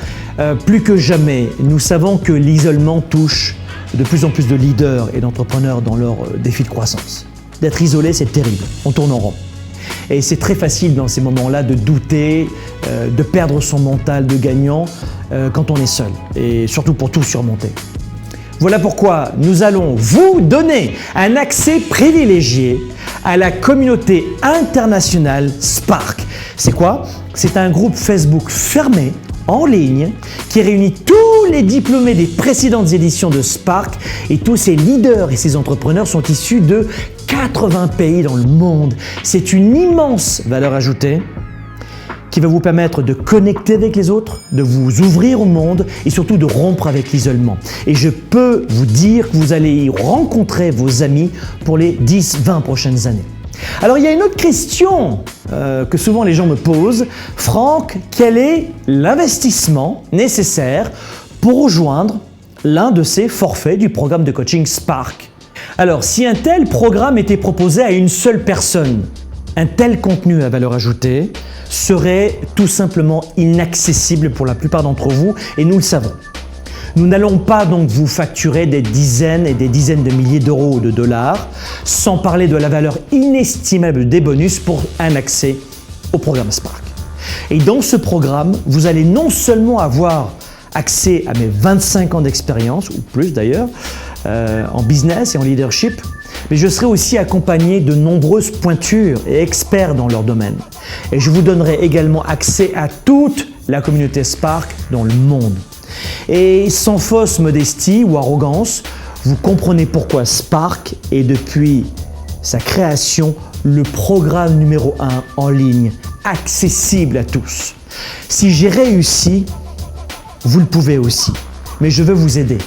Plus que jamais, nous savons que l'isolement touche de plus en plus de leaders et d'entrepreneurs dans leur défi de croissance. D'être isolé, c'est terrible. On tourne en rond. Et c'est très facile dans ces moments-là de douter, de perdre son mental de gagnant quand on est seul. Et surtout pour tout surmonter. Voilà pourquoi nous allons vous donner un accès privilégié à la communauté internationale Spark. C'est quoi? C'est un groupe Facebook fermé, en ligne, qui réunit tous les diplômés des précédentes éditions de Spark, et tous ces leaders et ces entrepreneurs sont issus de 80 pays dans le monde. C'est une immense valeur ajoutée qui va vous permettre de connecter avec les autres, de vous ouvrir au monde et surtout de rompre avec l'isolement. Et je peux vous dire que vous allez y rencontrer vos amis pour les 10-20 prochaines années. Alors il y a une autre question que souvent les gens me posent. Franck, quel est l'investissement nécessaire pour rejoindre l'un de ces forfaits du programme de coaching Spark? Alors si un tel programme était proposé à une seule personne, un tel contenu à valeur ajoutée serait tout simplement inaccessible pour la plupart d'entre vous et nous le savons. Nous n'allons pas donc vous facturer des dizaines et des dizaines de milliers d'euros ou de dollars, sans parler de la valeur inestimable des bonus pour un accès au programme Spark. Et dans ce programme, vous allez non seulement avoir accès à mes 25 ans d'expérience, ou plus d'ailleurs, en business et en leadership, mais je serai aussi accompagné de nombreuses pointures et experts dans leur domaine. Et je vous donnerai également accès à toute la communauté Spark dans le monde. Et sans fausse modestie ou arrogance, vous comprenez pourquoi Spark est depuis sa création le programme numéro 1 en ligne, accessible à tous. Si j'ai réussi, vous le pouvez aussi, mais je veux vous aider.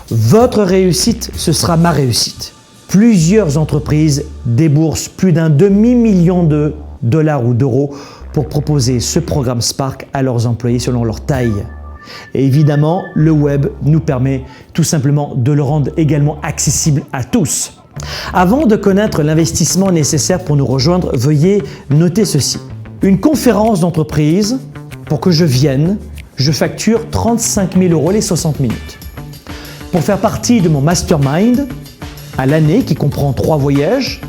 Votre réussite, ce sera ma réussite. Plusieurs entreprises déboursent plus d'un demi-million de dollars ou d'euros pour proposer ce programme Spark à leurs employés selon leur taille. Et évidemment, le web nous permet tout simplement de le rendre également accessible à tous. Avant de connaître l'investissement nécessaire pour nous rejoindre, veuillez noter ceci. Une conférence d'entreprise, pour que je vienne, je facture 35 000 euros les 60 minutes. Pour faire partie de mon mastermind, à l'année, qui comprend 3 voyages,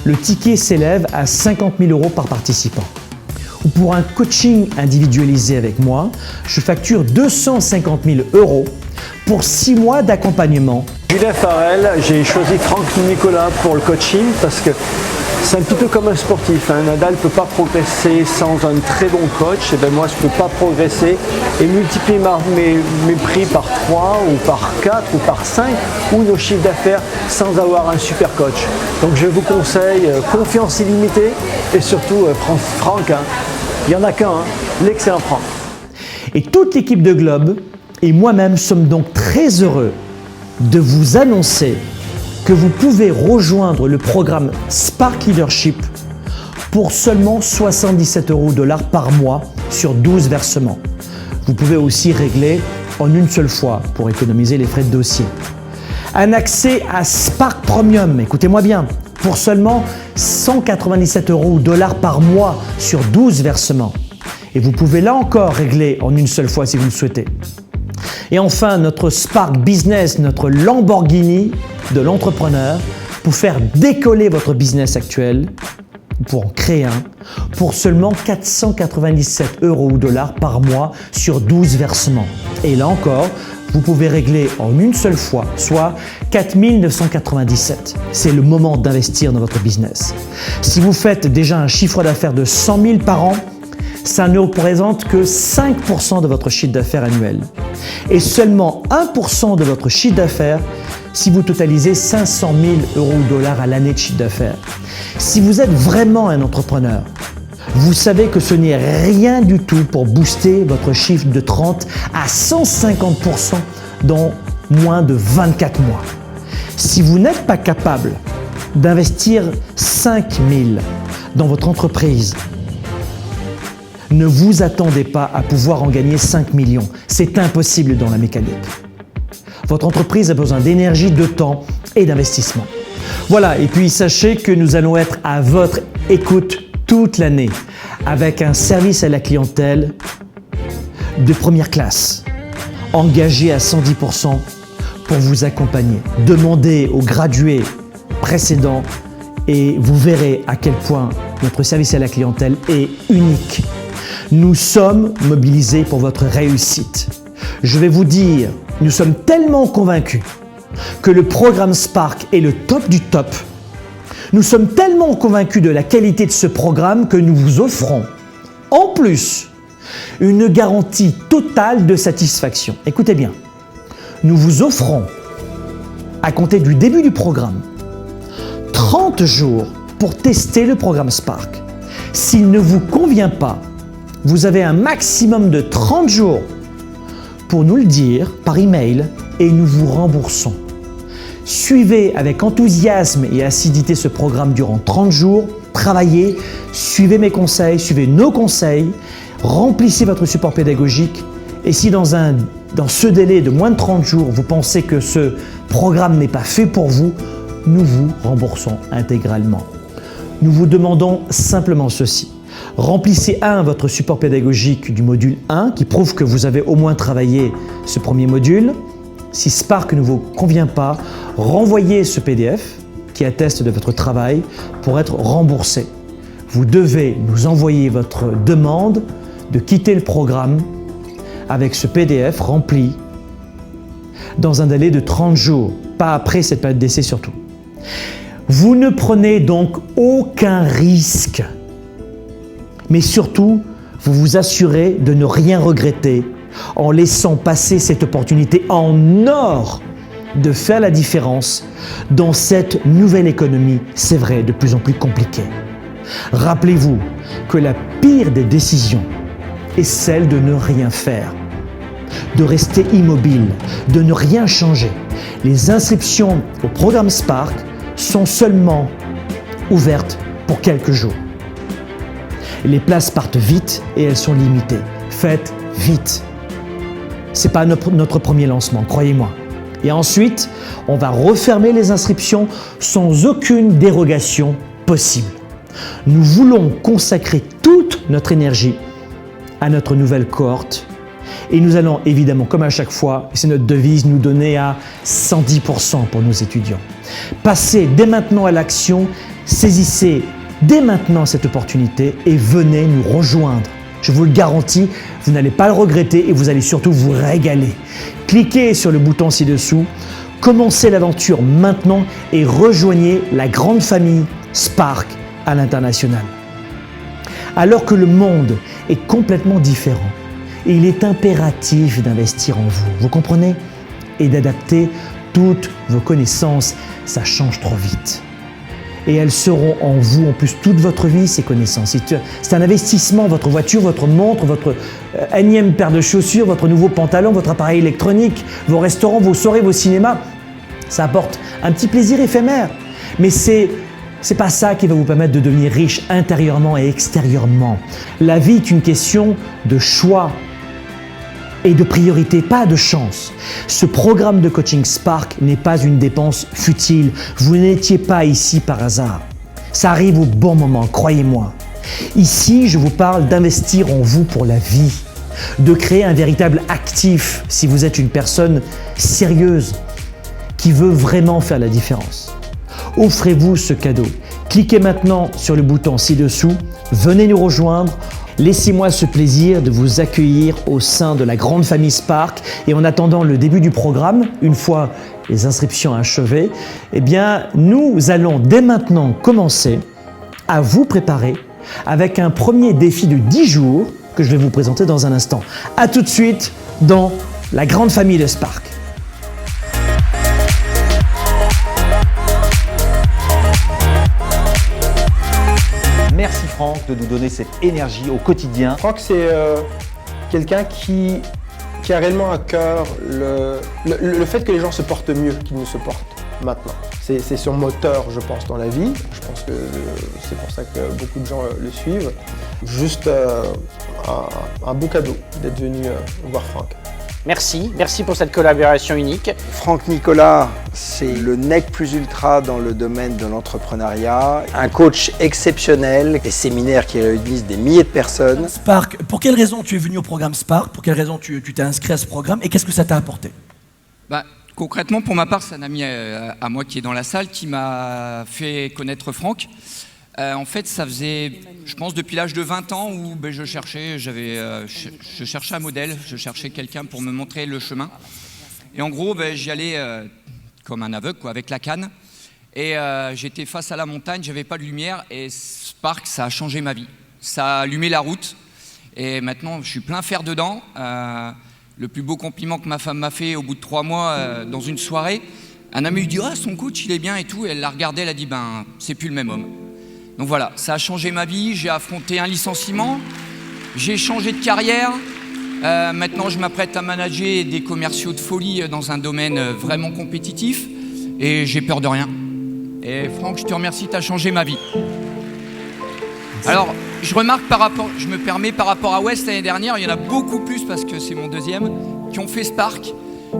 le ticket s'élève à 50 000 euros par participant. Ou pour un coaching individualisé avec moi, je facture 250 000 euros pour 6 mois d'accompagnement. Julien Farel, j'ai choisi Franck Nicolas pour le coaching parce que c'est un petit peu comme un sportif. Nadal ne peut pas progresser sans un très bon coach. Et bien moi, je ne peux pas progresser et multiplier mes prix par 3 ou par 4 ou par 5 ou nos chiffres d'affaires sans avoir un super coach. Donc je vous conseille confiance illimitée et surtout Franck, il n'y en a qu'un, l'excellent Franck. Et toute l'équipe de Globe et moi-même sommes donc très heureux de vous annoncer que vous pouvez rejoindre le programme Spark Leadership pour seulement 77 € par mois sur 12 versements. Vous pouvez aussi régler en une seule fois pour économiser les frais de dossier. Un accès à Spark Premium, écoutez-moi bien, pour seulement 197 € par mois sur 12 versements. Et vous pouvez là encore régler en une seule fois si vous le souhaitez. Et enfin, notre Spark Business, notre Lamborghini de l'entrepreneur pour faire décoller votre business actuel, pour en créer un, pour seulement 497 € par mois sur 12 versements. Et là encore, vous pouvez régler en une seule fois, soit 4 997. C'est le moment d'investir dans votre business. Si vous faites déjà un chiffre d'affaires de 100 000 par an, ça ne représente que 5% de votre chiffre d'affaires annuel et seulement 1% de votre chiffre d'affaires si vous totalisez 500 000 € à l'année de chiffre d'affaires. Si vous êtes vraiment un entrepreneur, vous savez que ce n'est rien du tout pour booster votre chiffre de 30 à 150% dans moins de 24 mois. Si vous n'êtes pas capable d'investir 5 000 dans votre entreprise, ne vous attendez pas à pouvoir en gagner 5 millions. C'est impossible dans la mécanique. Votre entreprise a besoin d'énergie, de temps et d'investissement. Voilà, et puis sachez que nous allons être à votre écoute toute l'année avec un service à la clientèle de première classe, engagé à 110% pour vous accompagner. Demandez aux gradués précédents et vous verrez à quel point notre service à la clientèle est unique. Nous sommes mobilisés pour votre réussite. Je vais vous dire, nous sommes tellement convaincus que le programme Spark est le top du top, nous sommes tellement convaincus de la qualité de ce programme que nous vous offrons, en plus, une garantie totale de satisfaction. Écoutez bien, nous vous offrons, à compter du début du programme, 30 jours pour tester le programme Spark. S'il ne vous convient pas, vous avez un maximum de 30 jours pour nous le dire par email et nous vous remboursons. Suivez avec enthousiasme et assiduité ce programme durant 30 jours, travaillez, suivez mes conseils, suivez nos conseils, remplissez votre support pédagogique et si dans ce délai de moins de 30 jours, vous pensez que ce programme n'est pas fait pour vous, nous vous remboursons intégralement. Nous vous demandons simplement ceci. Remplissez votre support pédagogique du module 1 qui prouve que vous avez au moins travaillé ce premier module. Si Spark ne vous convient pas, renvoyez ce PDF qui atteste de votre travail pour être remboursé. Vous devez nous envoyer votre demande de quitter le programme avec ce PDF rempli dans un délai de 30 jours, pas après cette période d'essai surtout. Vous ne prenez donc aucun risque, mais surtout, vous vous assurez de ne rien regretter en laissant passer cette opportunité en or de faire la différence dans cette nouvelle économie, c'est vrai, de plus en plus compliquée. Rappelez-vous que la pire des décisions est celle de ne rien faire, de rester immobile, de ne rien changer. Les inscriptions au programme Spark sont seulement ouvertes pour quelques jours. Les places partent vite et elles sont limitées. Faites vite. Ce n'est pas notre premier lancement, croyez-moi. Et ensuite, on va refermer les inscriptions sans aucune dérogation possible. Nous voulons consacrer toute notre énergie à notre nouvelle cohorte et nous allons évidemment, comme à chaque fois, c'est notre devise, nous donner à 110% pour nos étudiants. Passez dès maintenant à l'action, saisissez dès maintenant cette opportunité et venez nous rejoindre. Je vous le garantis, vous n'allez pas le regretter et vous allez surtout vous régaler. Cliquez sur le bouton ci-dessous, commencez l'aventure maintenant et rejoignez la grande famille Spark à l'international. Alors que le monde est complètement différent, il est impératif d'investir en vous, vous comprenez? Et d'adapter toutes vos connaissances, ça change trop vite. Et elles seront en vous en plus toute votre vie, ces connaissances. C'est un investissement, votre voiture, votre montre, votre énième paire de chaussures, votre nouveau pantalon, votre appareil électronique, vos restaurants, vos soirées, vos cinémas. Ça apporte un petit plaisir éphémère. Mais c'est pas ça qui va vous permettre de devenir riche intérieurement et extérieurement. La vie est une question de choix et de priorité, pas de chance. Ce programme de coaching Spark n'est pas une dépense futile. Vous n'étiez pas ici par hasard. Ça arrive au bon moment, croyez-moi. Ici, je vous parle d'investir en vous pour la vie, de créer un véritable actif si vous êtes une personne sérieuse qui veut vraiment faire la différence. Offrez-vous ce cadeau. Cliquez maintenant sur le bouton ci-dessous, venez nous rejoindre. Laissez-moi ce plaisir de vous accueillir au sein de la grande famille Spark et en attendant le début du programme, une fois les inscriptions achevées, eh bien, nous allons dès maintenant commencer à vous préparer avec un premier défi de 10 jours que je vais vous présenter dans un instant. À tout de suite dans la grande famille de Spark. Merci Franck de nous donner cette énergie au quotidien. Franck, c'est quelqu'un qui a réellement à cœur le fait que les gens se portent mieux qu'ils ne se portent maintenant. C'est son moteur, je pense, dans la vie. Je pense que c'est pour ça que beaucoup de gens le suivent. Juste un beau cadeau d'être venu voir Franck. Merci pour cette collaboration unique. Franck Nicolas, c'est le nec plus ultra dans le domaine de l'entrepreneuriat. Un coach exceptionnel, des séminaires qui réunissent des milliers de personnes. Spark, pour quelle raison tu es venu au programme Spark? Pour quelle raison tu t'es inscrit à ce programme et qu'est-ce que ça t'a apporté? Concrètement, pour ma part, c'est un ami à moi qui est dans la salle qui m'a fait connaître Franck. En fait, ça faisait, je pense, depuis l'âge de 20 ans où je cherchais un modèle, je cherchais quelqu'un pour me montrer le chemin. Et en gros, j'y allais comme un aveugle, quoi, avec la canne. Et j'étais face à la montagne, j'avais pas de lumière et Spark, ça a changé ma vie. Ça a allumé la route et maintenant je suis plein fer dedans. Le plus beau compliment que ma femme m'a fait au bout de 3 mois dans une soirée, un ami lui dit « Ah, son coach il est bien et tout » et elle l'a regardé, elle a dit « Ben, c'est plus le même homme ». Donc voilà, ça a changé ma vie, j'ai affronté un licenciement, j'ai changé de carrière. Maintenant je m'apprête à manager des commerciaux de folie dans un domaine vraiment compétitif et j'ai peur de rien. Et Franck, je te remercie, tu as changé ma vie. Alors, je remarque je me permets par rapport à West l'année dernière, il y en a beaucoup plus parce que c'est mon deuxième, qui ont fait Spark.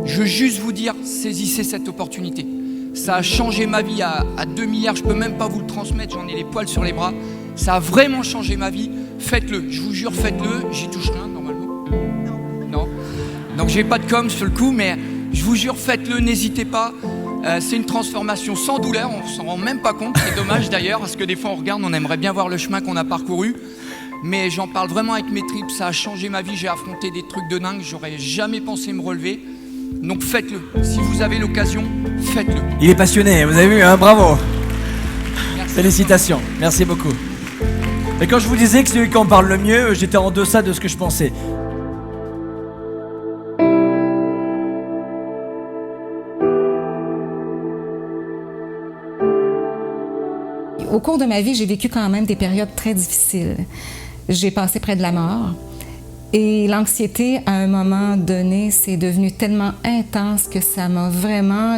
Je veux juste vous dire, saisissez cette opportunité. Ça a changé ma vie à 2 milliards, je peux même pas vous le transmettre, j'en ai les poils sur les bras. Ça a vraiment changé ma vie, faites-le, je vous jure, faites-le, j'y touche rien normalement. Non. Donc j'ai pas de com sur le coup, mais je vous jure, faites-le, n'hésitez pas. C'est une transformation sans douleur, on s'en rend même pas compte, c'est dommage d'ailleurs, parce que des fois on regarde, on aimerait bien voir le chemin qu'on a parcouru, mais j'en parle vraiment avec mes tripes, ça a changé ma vie, j'ai affronté des trucs de dingue, j'aurais jamais pensé me relever, donc faites-le, si vous avez l'occasion, faites-le. Il est passionné, vous avez vu, hein, bravo. Merci. Félicitations, merci beaucoup. Et quand je vous disais que c'est lui qui en parle le mieux, j'étais en deçà de ce que je pensais. Au cours de ma vie, j'ai vécu quand même des périodes très difficiles. J'ai passé près de la mort et l'anxiété, à un moment donné, c'est devenu tellement intense que ça m'a vraiment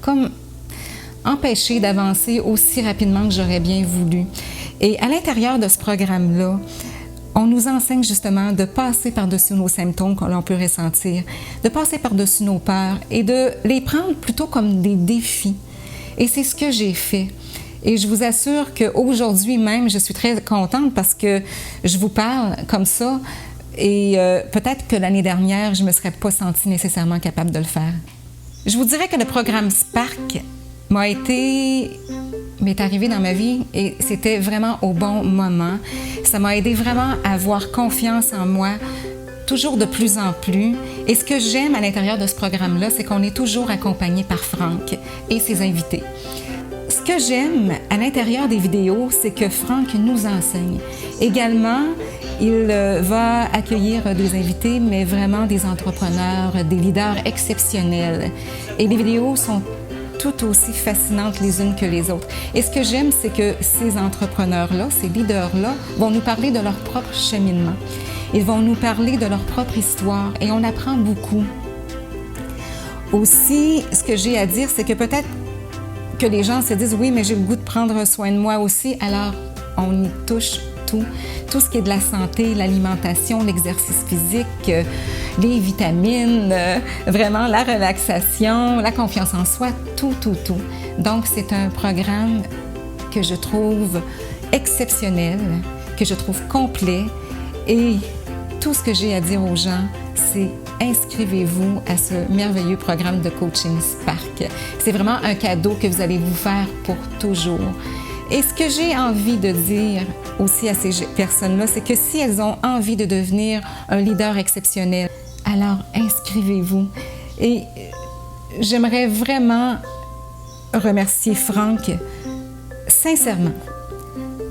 comme empêché d'avancer aussi rapidement que j'aurais bien voulu. Et à l'intérieur de ce programme-là, on nous enseigne justement de passer par-dessus nos symptômes que l'on peut ressentir, de passer par-dessus nos peurs et de les prendre plutôt comme des défis. Et c'est ce que j'ai fait. Et je vous assure qu'aujourd'hui même, je suis très contente parce que je vous parle comme ça et peut-être que l'année dernière, je ne me serais pas sentie nécessairement capable de le faire. Je vous dirais que le programme Spark m'est arrivé dans ma vie et c'était vraiment au bon moment. Ça m'a aidé vraiment à avoir confiance en moi, toujours de plus en plus. Et ce que j'aime à l'intérieur de ce programme-là, c'est qu'on est toujours accompagné par Franck et ses invités. Ce que j'aime à l'intérieur des vidéos, c'est que Franck nous enseigne. Également, il va accueillir des invités, mais vraiment des entrepreneurs, des leaders exceptionnels. Et les vidéos sont tout aussi fascinantes les unes que les autres. Et ce que j'aime, c'est que ces entrepreneurs-là, ces leaders-là, vont nous parler de leur propre cheminement. Ils vont nous parler de leur propre histoire et on apprend beaucoup. Aussi, ce que j'ai à dire, c'est que peut-être que les gens se disent « Oui, mais j'ai le goût de prendre soin de moi aussi », alors on y touche tout. Tout ce qui est de la santé, l'alimentation, l'exercice physique, les vitamines, vraiment la relaxation, la confiance en soi, tout. Donc, c'est un programme que je trouve exceptionnel, que je trouve complet et tout ce que j'ai à dire aux gens, c'est inscrivez-vous à ce merveilleux programme de coaching Spark. C'est vraiment un cadeau que vous allez vous faire pour toujours. Et ce que j'ai envie de dire aussi à ces personnes-là, c'est que si elles ont envie de devenir un leader exceptionnel, alors inscrivez-vous. Et j'aimerais vraiment remercier Franck, sincèrement,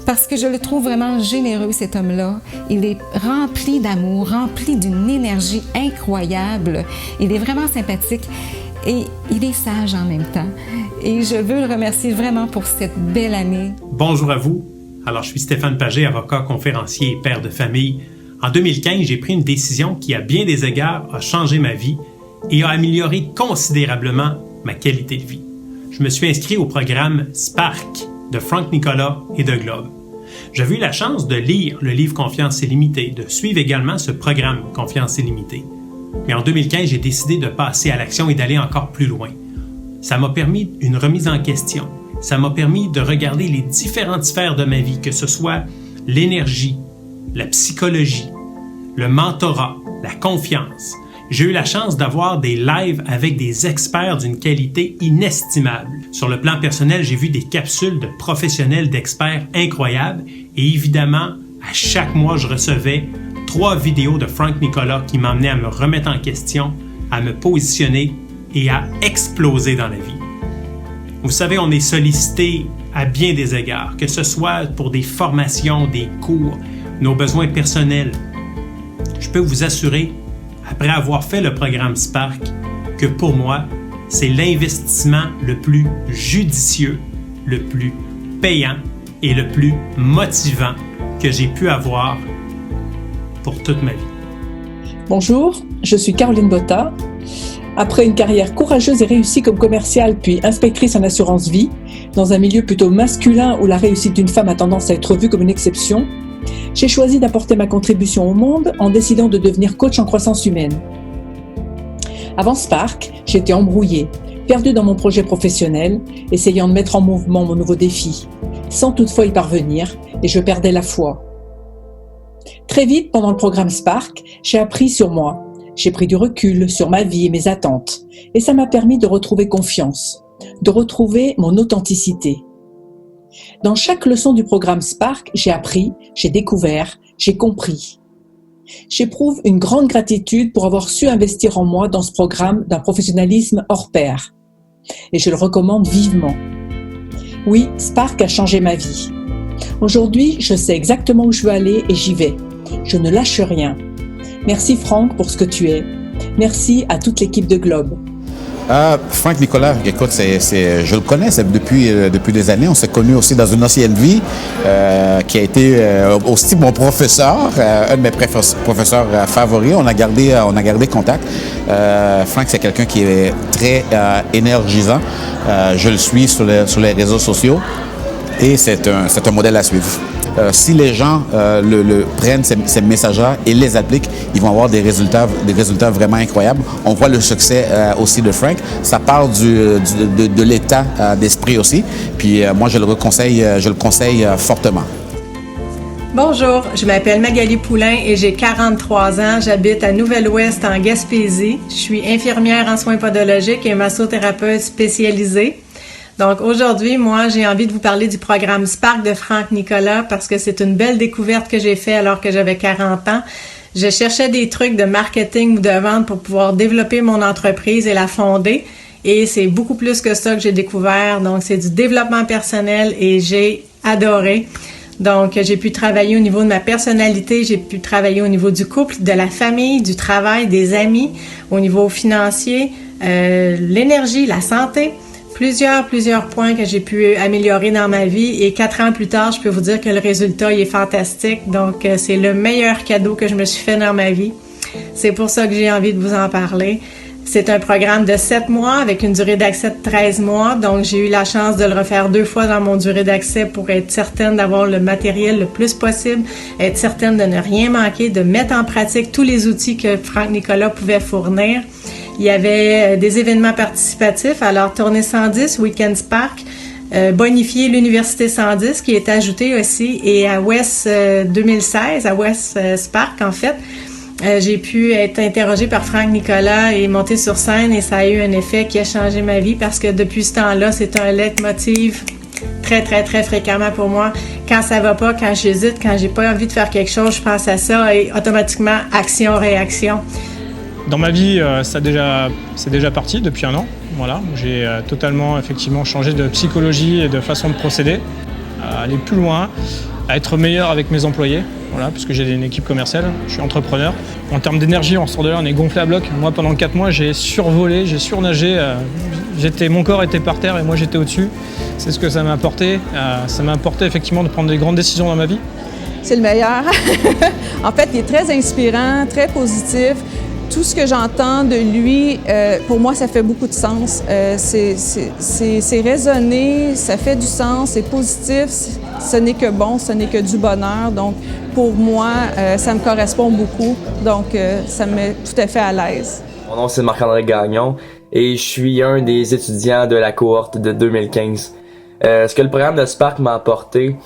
parce que je le trouve vraiment généreux, cet homme-là. Il est rempli d'amour, rempli d'une énergie incroyable. Il est vraiment sympathique et il est sage en même temps. Et je veux le remercier vraiment pour cette belle année. Bonjour à vous. Alors, je suis Stéphane Pagé, avocat, conférencier et père de famille. En 2015, j'ai pris une décision qui, à bien des égards, a changé ma vie et a amélioré considérablement ma qualité de vie. Je me suis inscrit au programme Spark de Franck Nicolas et de Globe. J'avais eu la chance de lire le livre Confiance illimitée, de suivre également ce programme Confiance illimitée. Mais en 2015, j'ai décidé de passer à l'action et d'aller encore plus loin. Ça m'a permis une remise en question. Ça m'a permis de regarder les différentes sphères de ma vie, que ce soit l'énergie, la psychologie, le mentorat, la confiance. J'ai eu la chance d'avoir des lives avec des experts d'une qualité inestimable. Sur le plan personnel, j'ai vu des capsules de professionnels, d'experts incroyables et évidemment, à chaque mois, je recevais 3 vidéos de Franck Nicolas qui m'emmenaient à me remettre en question, à me positionner et à exploser dans la vie. Vous savez, on est sollicité à bien des égards, que ce soit pour des formations, des cours, nos besoins personnels. Je peux vous assurer, après avoir fait le programme Spark, que pour moi, c'est l'investissement le plus judicieux, le plus payant et le plus motivant que j'ai pu avoir pour toute ma vie. Bonjour, je suis Caroline Botta. Après une carrière courageuse et réussie comme commerciale puis inspectrice en assurance vie, dans un milieu plutôt masculin où la réussite d'une femme a tendance à être vue comme une exception, j'ai choisi d'apporter ma contribution au monde en décidant de devenir coach en croissance humaine. Avant Spark, j'étais embrouillée, perdue dans mon projet professionnel, essayant de mettre en mouvement mon nouveau défi, sans toutefois y parvenir, et je perdais la foi. Très vite, pendant le programme Spark, j'ai appris sur moi. J'ai pris du recul sur ma vie et mes attentes, et ça m'a permis de retrouver confiance, de retrouver mon authenticité. Dans chaque leçon du programme Spark, j'ai appris, j'ai découvert, j'ai compris. J'éprouve une grande gratitude pour avoir su investir en moi dans ce programme d'un professionnalisme hors pair. Et je le recommande vivement. Oui, Spark a changé ma vie. Aujourd'hui, je sais exactement où je veux aller et j'y vais. Je ne lâche rien. Merci Franck pour ce que tu es. Merci à toute l'équipe de Globe. Franck Nicolas, écoute, je le connais depuis des années. On s'est connus aussi dans une ancienne vie, qui a été aussi mon professeur, un de mes professeurs favoris. On a gardé contact. Franck, c'est quelqu'un qui est très énergisant. Je le suis sur les réseaux sociaux et c'est un modèle à suivre. Si les gens prennent ces messages-là et les appliquent, ils vont avoir des résultats vraiment incroyables. On voit le succès aussi de Frank. Ça part de l'état d'esprit aussi. Puis moi, je le conseille fortement. Bonjour, je m'appelle Magali Poulain et j'ai 43 ans. J'habite à Nouvelle-Ouest en Gaspésie. Je suis infirmière en soins podologiques et massothérapeute spécialisée. Donc aujourd'hui, moi, j'ai envie de vous parler du programme Spark de Franck Nicolas parce que c'est une belle découverte que j'ai fait alors que j'avais 40 ans. Je cherchais des trucs de marketing ou de vente pour pouvoir développer mon entreprise et la fonder. Et c'est beaucoup plus que ça que j'ai découvert. Donc, c'est du développement personnel et j'ai adoré. Donc, j'ai pu travailler au niveau de ma personnalité, j'ai pu travailler au niveau du couple, de la famille, du travail, des amis, au niveau financier, l'énergie, la santé. Plusieurs points que j'ai pu améliorer dans ma vie et 4 ans plus tard, je peux vous dire que le résultat il est fantastique. Donc, c'est le meilleur cadeau que je me suis fait dans ma vie. C'est pour ça que j'ai envie de vous en parler. C'est un programme de 7 mois avec une durée d'accès de 13 mois. Donc, j'ai eu la chance de le refaire 2 fois dans mon durée d'accès pour être certaine d'avoir le matériel le plus possible, être certaine de ne rien manquer, de mettre en pratique tous les outils que Franck Nicolas pouvait fournir. Il y avait des événements participatifs, alors Tournée 110, Week-end Spark, bonifier l'Université 110 qui est ajouté aussi, et à West 2016, à West Spark en fait, j'ai pu être interrogée par Franck Nicolas et monter sur scène et ça a eu un effet qui a changé ma vie parce que depuis ce temps-là, c'est un leitmotiv très fréquemment pour moi. Quand ça va pas, quand j'hésite, quand j'ai pas envie de faire quelque chose, je pense à ça et automatiquement, action-réaction. Dans ma vie, c'est déjà parti depuis 1 an. Voilà, j'ai totalement effectivement changé de psychologie et de façon de procéder, à aller plus loin, à être meilleur avec mes employés. Voilà, puisque j'ai une équipe commerciale, je suis entrepreneur. En termes d'énergie, on sort de là, on est gonflé à bloc. Moi, pendant 4 mois, j'ai survolé, j'ai surnagé. Mon corps était par terre et moi, j'étais au-dessus. C'est ce que ça m'a apporté. Ça m'a apporté effectivement de prendre des grandes décisions dans ma vie. C'est le meilleur. En fait, il est très inspirant, très positif. Tout ce que j'entends de lui, pour moi, ça fait beaucoup de sens. C'est raisonné, ça fait du sens, c'est positif, ce n'est que bon, ce n'est que du bonheur. Donc, pour moi, ça me correspond beaucoup. Donc, ça me met tout à fait à l'aise. Mon nom, c'est Marc-André Gagnon et je suis un des étudiants de la cohorte de 2015. Ce que le programme de Spark m'a apporté,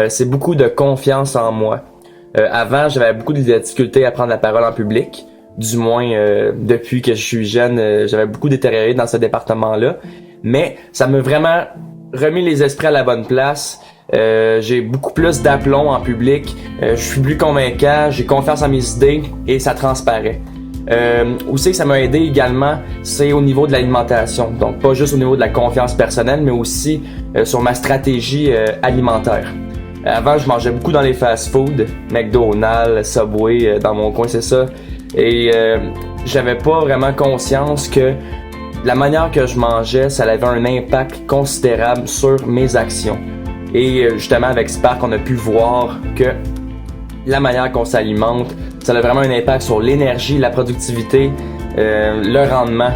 c'est beaucoup de confiance en moi. Avant, j'avais beaucoup de difficultés à prendre la parole en public. Du moins, depuis que je suis jeune, j'avais beaucoup détérioré dans ce département-là. Mais ça m'a vraiment remis les esprits à la bonne place. J'ai beaucoup plus d'aplomb en public. Je suis plus convaincant, j'ai confiance en mes idées et ça transparaît. Où c'est que ça m'a aidé également, c'est au niveau de l'alimentation. Donc pas juste au niveau de la confiance personnelle, mais aussi sur ma stratégie alimentaire. Avant, je mangeais beaucoup dans les fast-food, McDonald's, Subway, dans mon coin, c'est ça. Et j'avais pas vraiment conscience que la manière que je mangeais, ça avait un impact considérable sur mes actions. Et justement, avec Spark, on a pu voir que la manière qu'on s'alimente, ça a vraiment un impact sur l'énergie, la productivité, le rendement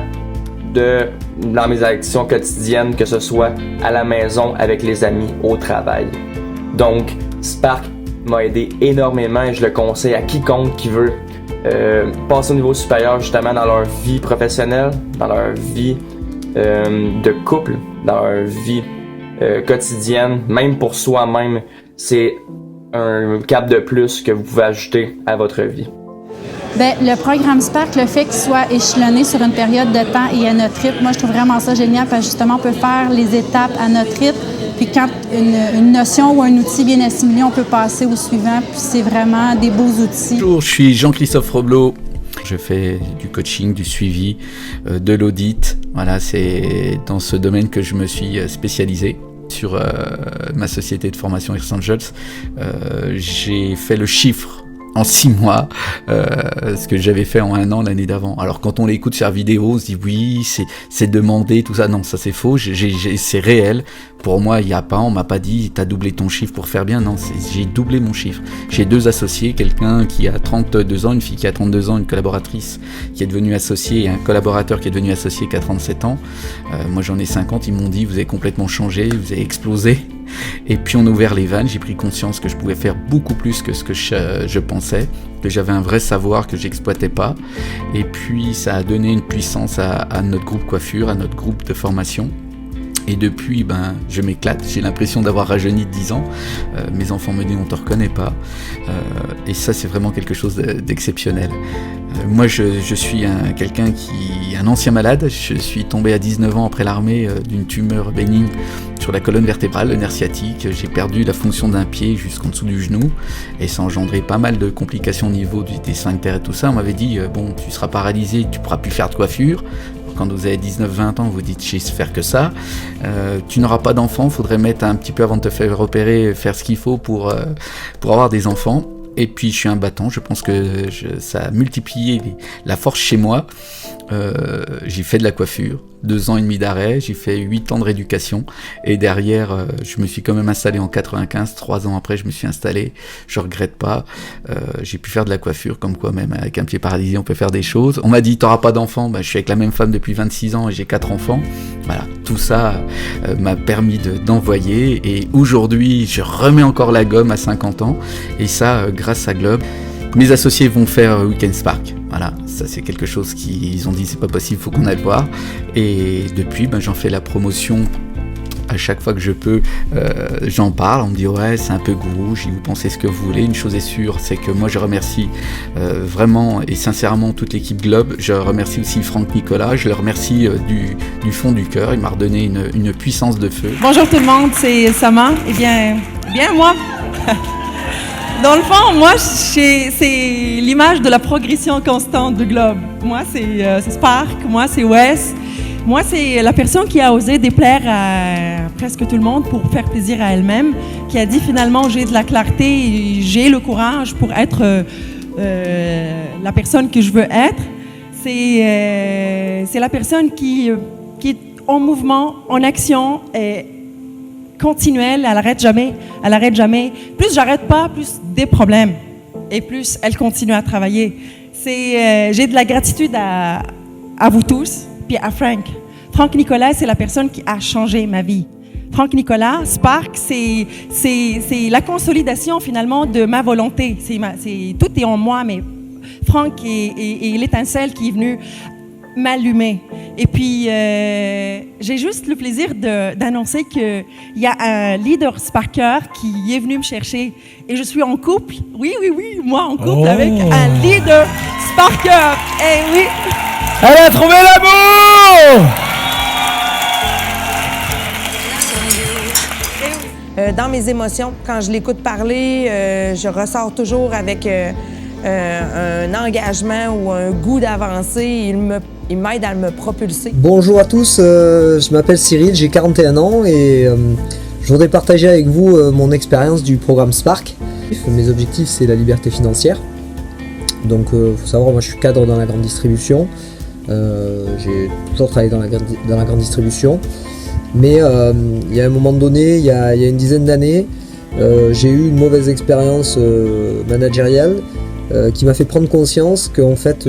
dans mes actions quotidiennes, que ce soit à la maison, avec les amis, au travail. Donc, Spark m'a aidé énormément et je le conseille à quiconque qui veut passer au niveau supérieur justement dans leur vie professionnelle, dans leur vie de couple, dans leur vie quotidienne, même pour soi-même. C'est un cap de plus que vous pouvez ajouter à votre vie. Bien, le programme Spark, le fait qu'il soit échelonné sur une période de temps et à notre rythme, moi, je trouve vraiment ça génial parce que justement, on peut faire les étapes à notre rythme. Puis quand une notion ou un outil bien assimilé, on peut passer au suivant. Puis c'est vraiment des beaux outils. Bonjour, je suis Jean-Christophe Roblot. Je fais du coaching, du suivi, de l'audit. Voilà, c'est dans ce domaine que je me suis spécialisé. Sur ma société de formation Earth Angels, j'ai fait le chiffre en 6 mois, ce que j'avais fait en 1 an l'année d'avant. Alors quand on l'écoute sur la vidéo, on se dit oui, c'est demandé, tout ça. Non, ça c'est faux, c'est réel. Pour moi, il n'y a pas, on m'a pas dit t'as doublé ton chiffre pour faire bien. Non, j'ai doublé mon chiffre. J'ai 2 associés, quelqu'un qui a 32 ans, une fille qui a 32 ans, une collaboratrice qui est devenue associée et un collaborateur qui est devenu associé qui a 37 ans. Moi j'en ai 50, ils m'ont dit vous avez complètement changé, vous avez explosé. Et puis on a ouvert les vannes, j'ai pris conscience que je pouvais faire beaucoup plus que ce que je pensais, que j'avais un vrai savoir que j'exploitais pas. Et puis ça a donné une puissance à notre groupe coiffure, à notre groupe de formation. Et depuis, je m'éclate, j'ai l'impression d'avoir rajeuni de 10 ans. Mes enfants me disent on te reconnaît pas. Et ça c'est vraiment quelque chose d'exceptionnel. Moi je suis un ancien malade, je suis tombé à 19 ans après l'armée d'une tumeur bénigne sur la colonne vertébrale, le nerf sciatique. J'ai perdu la fonction d'un pied jusqu'en dessous du genou et ça a engendré pas mal de complications au niveau des sphincters et tout ça. On m'avait dit bon tu seras paralysé, tu pourras plus faire de coiffure. Quand vous avez 19-20 ans, vous dites je sais faire que ça. Tu n'auras pas d'enfants, faudrait mettre un petit peu avant de te faire opérer, faire ce qu'il faut pour avoir des enfants. Et puis je suis un battant, je pense que ça a multiplié la force chez moi. J'ai fait de la coiffure, 2 ans et demi d'arrêt, j'ai fait 8 ans de rééducation et derrière je me suis quand même installé en 95, 3 ans après je me suis installé, je regrette pas, j'ai pu faire de la coiffure comme quoi même avec un pied paralysé on peut faire des choses. On m'a dit t'auras pas d'enfants, je suis avec la même femme depuis 26 ans et j'ai 4 enfants, voilà, tout ça m'a permis d'envoyer et aujourd'hui je remets encore la gomme à 50 ans et ça grâce à Globe. Mes associés vont faire Weekend Spark. Voilà, ça c'est quelque chose qu'ils ont dit c'est pas possible, faut qu'on aille le voir. Et depuis, j'en fais la promotion. À chaque fois que je peux, j'en parle. On me dit ouais, c'est un peu gourou. Je dis vous pensez ce que vous voulez. Une chose est sûre, c'est que moi je remercie vraiment et sincèrement toute l'équipe Globe. Je remercie aussi Franck Nicolas. Je le remercie du fond du cœur. Il m'a redonné une puissance de feu. Bonjour tout le monde, c'est Sama. Eh bien moi. Dans le fond, moi, c'est l'image de la progression constante de Globe. Moi, c'est Spark. Moi, c'est Wes. Moi, c'est la personne qui a osé déplaire à presque tout le monde pour faire plaisir à elle-même, qui a dit finalement, j'ai de la clarté, j'ai le courage pour être la personne que je veux être. C'est la personne qui est en mouvement, en action et continuelle, elle arrête jamais. Plus j'arrête pas, plus des problèmes. Et plus elle continue à travailler. J'ai de la gratitude à vous tous, puis à Frank. Franck Nicolas, c'est la personne qui a changé ma vie. Franck Nicolas, Spark, c'est la consolidation finalement de ma volonté. Tout est en moi, mais Franck est l'étincelle qui est venue m'allumer. Et puis, j'ai juste le plaisir d'annoncer qu'il y a un leader Sparker qui est venu me chercher. Et je suis en couple, oui, moi en couple avec un leader Sparker. Eh oui! Elle a trouvé l'amour! Dans mes émotions, quand je l'écoute parler, je ressors toujours avec un engagement ou un goût d'avancer. Il m'aide à me propulser. Bonjour à tous, je m'appelle Cyril, j'ai 41 ans et je voudrais partager avec vous mon expérience du programme Spark. Mes objectifs, c'est la liberté financière. Donc faut savoir, moi je suis cadre dans la grande distribution. J'ai toujours travaillé dans la grande distribution. Mais il y a un moment donné, il y a une dizaine d'années, j'ai eu une mauvaise expérience managériale qui m'a fait prendre conscience qu'en fait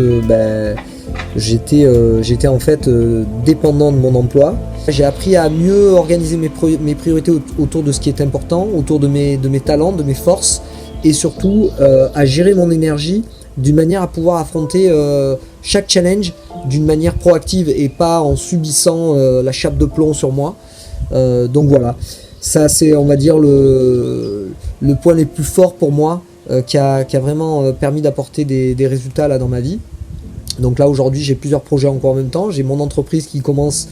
j'étais en fait dépendant de mon emploi. J'ai appris à mieux organiser mes priorités autour de ce qui est important, autour de mes talents, de mes forces, et surtout à gérer mon énergie d'une manière à pouvoir affronter chaque challenge d'une manière proactive et pas en subissant la chape de plomb sur moi. Donc voilà, ça c'est, on va dire, le point les plus forts pour moi qui a vraiment permis d'apporter des résultats là dans ma vie. Donc là aujourd'hui j'ai plusieurs projets encore en même temps, j'ai mon entreprise qui commence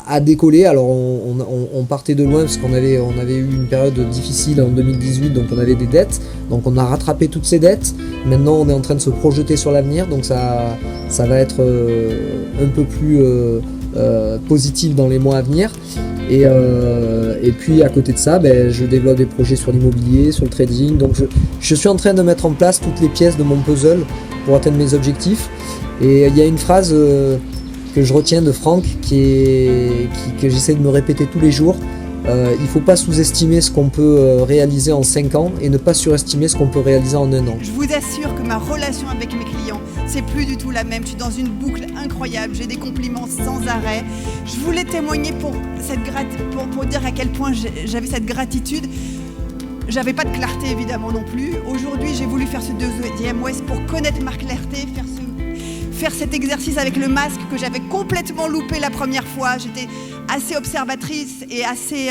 à décoller. Alors on partait de loin parce qu'on avait eu une période difficile en 2018, donc on avait des dettes, donc on a rattrapé toutes ces dettes. Maintenant on est en train de se projeter sur l'avenir, donc ça va être un peu plus positif dans les mois à venir. Et puis à côté de ça, je développe des projets sur l'immobilier, sur le trading, donc je suis en train de mettre en place toutes les pièces de mon puzzle pour atteindre mes objectifs. Et il y a une phrase que je retiens de Franck que j'essaie de me répéter tous les jours. Il ne faut pas sous-estimer ce qu'on peut réaliser en 5 ans et ne pas surestimer ce qu'on peut réaliser en 1 an. Je vous assure que ma relation avec mes clients, c'est plus du tout la même. Je suis dans une boucle incroyable, j'ai des compliments sans arrêt. Je voulais témoigner pour dire à quel point j'avais cette gratitude. J'avais pas de clarté évidemment non plus. Aujourd'hui, j'ai voulu faire ce 2e West pour connaître ma clarté, faire cet exercice avec le masque que j'avais complètement loupé la première fois. J'étais assez observatrice et assez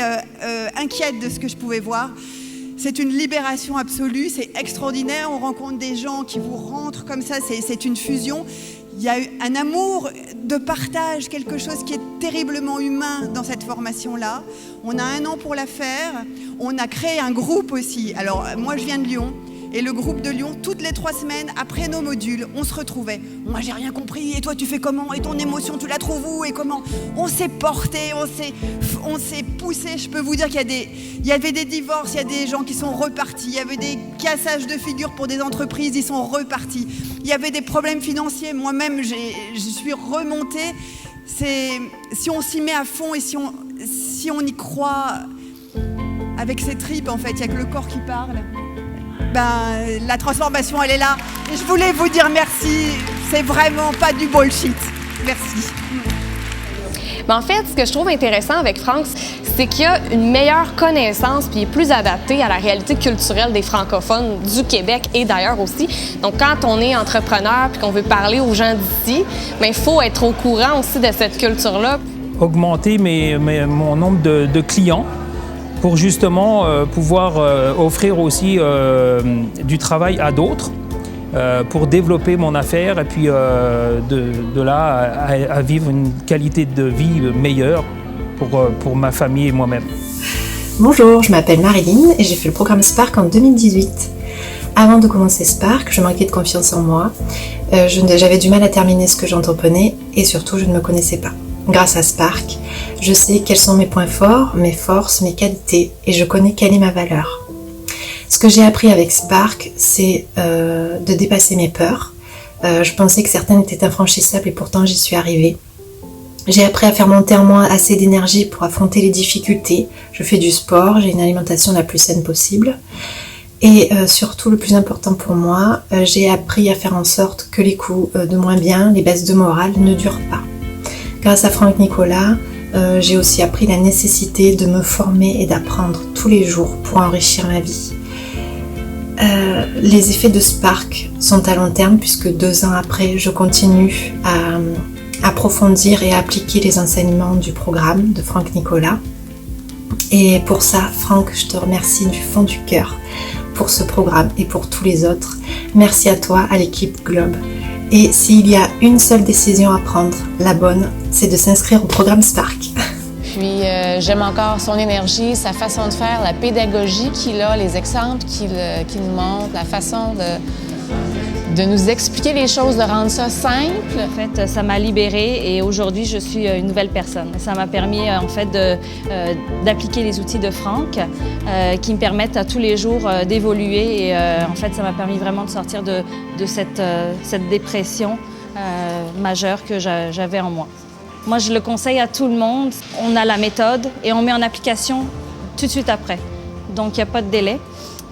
inquiète de ce que je pouvais voir. C'est une libération absolue, c'est extraordinaire. On rencontre des gens qui vous rentrent comme ça, c'est une fusion. Il y a eu un amour de partage, quelque chose qui est terriblement humain dans cette formation-là. On a 1 an pour la faire. On a créé un groupe aussi. Alors, moi, je viens de Lyon. Et le groupe de Lyon, toutes les 3 semaines, après nos modules, on se retrouvait. Moi, j'ai rien compris. Et toi, tu fais comment? Et ton émotion, tu la trouves où? Et comment? On s'est porté, on s'est poussé. Je peux vous dire qu'il y avait des divorces, il y a des gens qui sont repartis. Il y avait des cassages de figure pour des entreprises, ils sont repartis. Il y avait des problèmes financiers. Moi-même, je suis remontée. Si on s'y met à fond et si on y croit avec ses tripes, en fait, il n'y a que le corps qui parle. La transformation, elle est là. Et je voulais vous dire merci. C'est vraiment pas du bullshit. Merci. En fait, ce que je trouve intéressant avec Franck, c'est qu'il y a une meilleure connaissance puis il est plus adapté à la réalité culturelle des francophones du Québec et d'ailleurs aussi. Donc, quand on est entrepreneur puis qu'on veut parler aux gens d'ici, il faut être au courant aussi de cette culture-là. Augmenter mon nombre de clients pour justement pouvoir offrir aussi du travail à d'autres, pour développer mon affaire et puis de là à vivre une qualité de vie meilleure pour ma famille et moi-même. Bonjour, je m'appelle Marilyn et j'ai fait le programme Spark en 2018. Avant de commencer Spark, je manquais de confiance en moi, j'avais du mal à terminer ce que j'entreprenais et surtout je ne me connaissais pas. Grâce à Spark, je sais quels sont mes points forts, mes forces, mes qualités et je connais quelle est ma valeur. Ce que j'ai appris avec Spark, c'est de dépasser mes peurs. Je pensais que certaines étaient infranchissables et pourtant j'y suis arrivée. J'ai appris à faire monter en moi assez d'énergie pour affronter les difficultés. Je fais du sport, j'ai une alimentation la plus saine possible. Et surtout, le plus important pour moi, j'ai appris à faire en sorte que les coups de moins bien, les baisses de morale ne durent pas. Grâce à Franck Nicolas, j'ai aussi appris la nécessité de me former et d'apprendre tous les jours pour enrichir ma vie. Les effets de Spark sont à long terme puisque 2 ans après, je continue à approfondir et à appliquer les enseignements du programme de Franck Nicolas. Et pour ça, Franck, je te remercie du fond du cœur pour ce programme et pour tous les autres. Merci à toi, à l'équipe Globe. Et s'il y a une seule décision à prendre, la bonne, c'est de s'inscrire au programme Spark. Puis j'aime encore son énergie, sa façon de faire, la pédagogie qu'il a, les exemples qu'il nous montre, la façon de nous expliquer les choses, de rendre ça simple. En fait, ça m'a libérée et aujourd'hui, je suis une nouvelle personne. Ça m'a permis, en fait, d'appliquer les outils de Franck qui me permettent à tous les jours d'évoluer. Et en fait, ça m'a permis vraiment de sortir de cette dépression majeure que j'avais en moi. Moi, je le conseille à tout le monde. On a la méthode et on met en application tout de suite après. Donc, il n'y a pas de délai.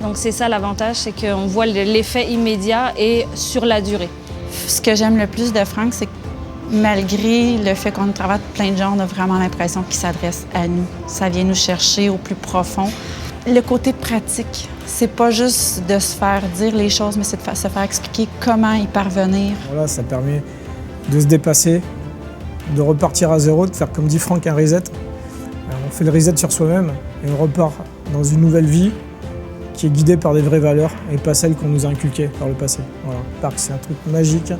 Donc, c'est ça l'avantage, c'est qu'on voit l'effet immédiat et sur la durée. Ce que j'aime le plus de Franck, c'est que malgré le fait qu'on travaille plein de gens, on a vraiment l'impression qu'il s'adresse à nous. Ça vient nous chercher au plus profond. Le côté pratique, c'est pas juste de se faire dire les choses, mais c'est de se faire expliquer comment y parvenir. Voilà, ça permet de se dépasser, de repartir à zéro, de faire, comme dit Franck, un reset. On fait le reset sur soi-même et on repart dans une nouvelle vie qui est guidée par des vraies valeurs et pas celles qu'on nous a inculquées par le passé. Voilà. Parc, c'est un truc magique.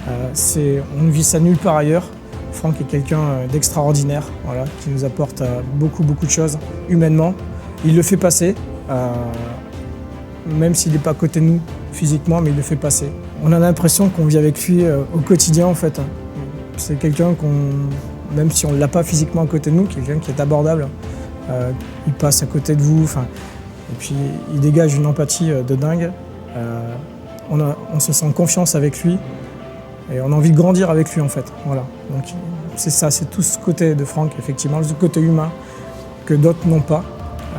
On ne vit ça nulle part ailleurs. Franck est quelqu'un d'extraordinaire, voilà, qui nous apporte beaucoup de choses humainement. Il le fait passer, même s'il n'est pas à côté de nous physiquement, mais il le fait passer. On a l'impression qu'on vit avec lui au quotidien en fait. C'est quelqu'un même si on ne l'a pas physiquement à côté de nous, quelqu'un qui est abordable. Il passe à côté de vous. Et puis, il dégage une empathie de dingue. On se sent en confiance avec lui et on a envie de grandir avec lui, en fait. Voilà. Donc, c'est ça, c'est tout ce côté de Franck, effectivement, ce côté humain que d'autres n'ont pas.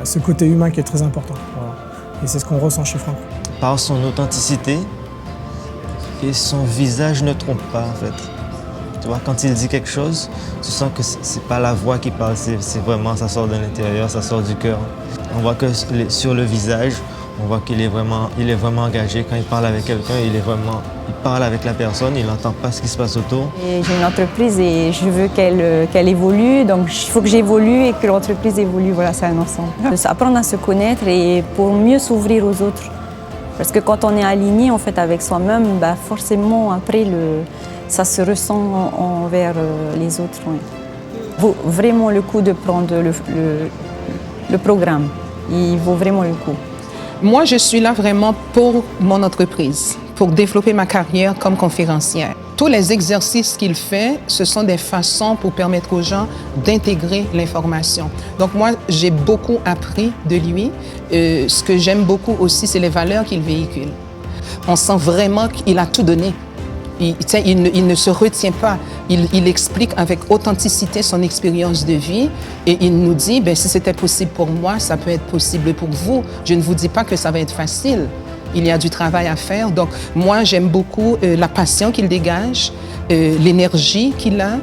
Ce côté humain qui est très important. Voilà. Et c'est ce qu'on ressent chez Franck. Par son authenticité, et son visage ne trompe pas, en fait. Tu vois, quand il dit quelque chose, tu sens que c'est pas la voix qui parle, c'est vraiment, ça sort de l'intérieur, ça sort du cœur. On voit que sur le visage, on voit qu'il est vraiment engagé. Quand il parle avec quelqu'un, il parle avec la personne, il n'entend pas ce qui se passe autour. J'ai une entreprise et je veux qu'elle évolue, donc il faut que j'évolue et que l'entreprise évolue. Voilà, c'est un ensemble. Apprendre à se connaître et pour mieux s'ouvrir aux autres. Parce que quand on est aligné en fait avec soi-même, forcément après ça se ressent envers les autres. Oui. Vaut vraiment le coup de prendre le programme. Il vaut vraiment le coup. Moi, je suis là vraiment pour mon entreprise, pour développer ma carrière comme conférencière. Tous les exercices qu'il fait, ce sont des façons pour permettre aux gens d'intégrer l'information. Donc moi, j'ai beaucoup appris de lui. Ce que j'aime beaucoup aussi, c'est les valeurs qu'il véhicule. On sent vraiment qu'il a tout donné. Il ne se retient pas. Il explique avec authenticité son expérience de vie et il nous dit, si c'était possible pour moi, ça peut être possible pour vous. Je ne vous dis pas que ça va être facile. Il y a du travail à faire. Donc, moi, j'aime beaucoup la passion qu'il dégage, l'énergie qu'il a,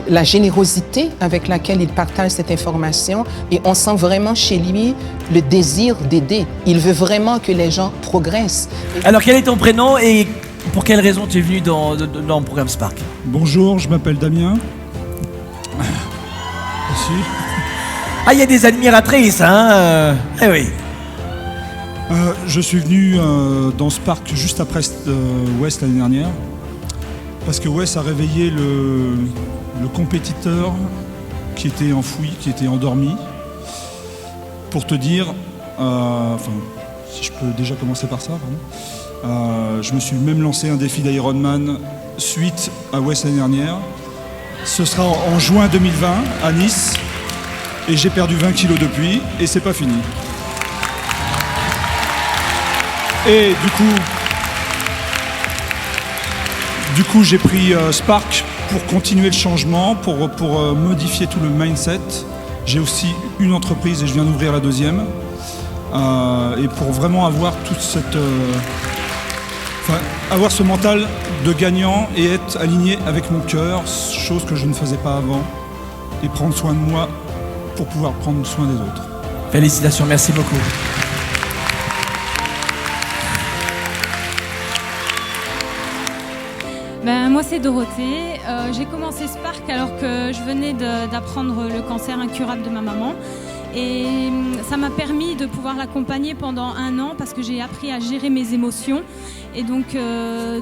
la générosité avec laquelle il partage cette information. Et on sent vraiment chez lui le désir d'aider. Il veut vraiment que les gens progressent. Alors, quel est ton prénom et pour quelle raison tu es venu dans le programme Spark? Bonjour, je m'appelle Damien. Ici. Ah, il y a des admiratrices, hein Eh oui. Je suis venu dans Spark juste après West l'année dernière. Parce que West a réveillé le compétiteur qui était enfoui, qui était endormi. Pour te dire, si je peux déjà commencer par ça, pardon. Je me suis même lancé un défi d'Ironman suite à West l'année dernière. Ce sera en juin 2020 à Nice. Et j'ai perdu 20 kilos depuis et c'est pas fini. Et du coup j'ai pris Spark pour continuer le changement, pour modifier tout le mindset. J'ai aussi une entreprise et je viens d'ouvrir la deuxième. Et pour vraiment avoir toute cette... avoir ce mental de gagnant et être aligné avec mon cœur, chose que je ne faisais pas avant, et prendre soin de moi pour pouvoir prendre soin des autres. Félicitations, merci beaucoup. Moi c'est Dorothée, j'ai commencé Spark alors que je venais d'apprendre le cancer incurable de ma maman et ça m'a permis de pouvoir l'accompagner pendant 1 an parce que j'ai appris à gérer mes émotions et donc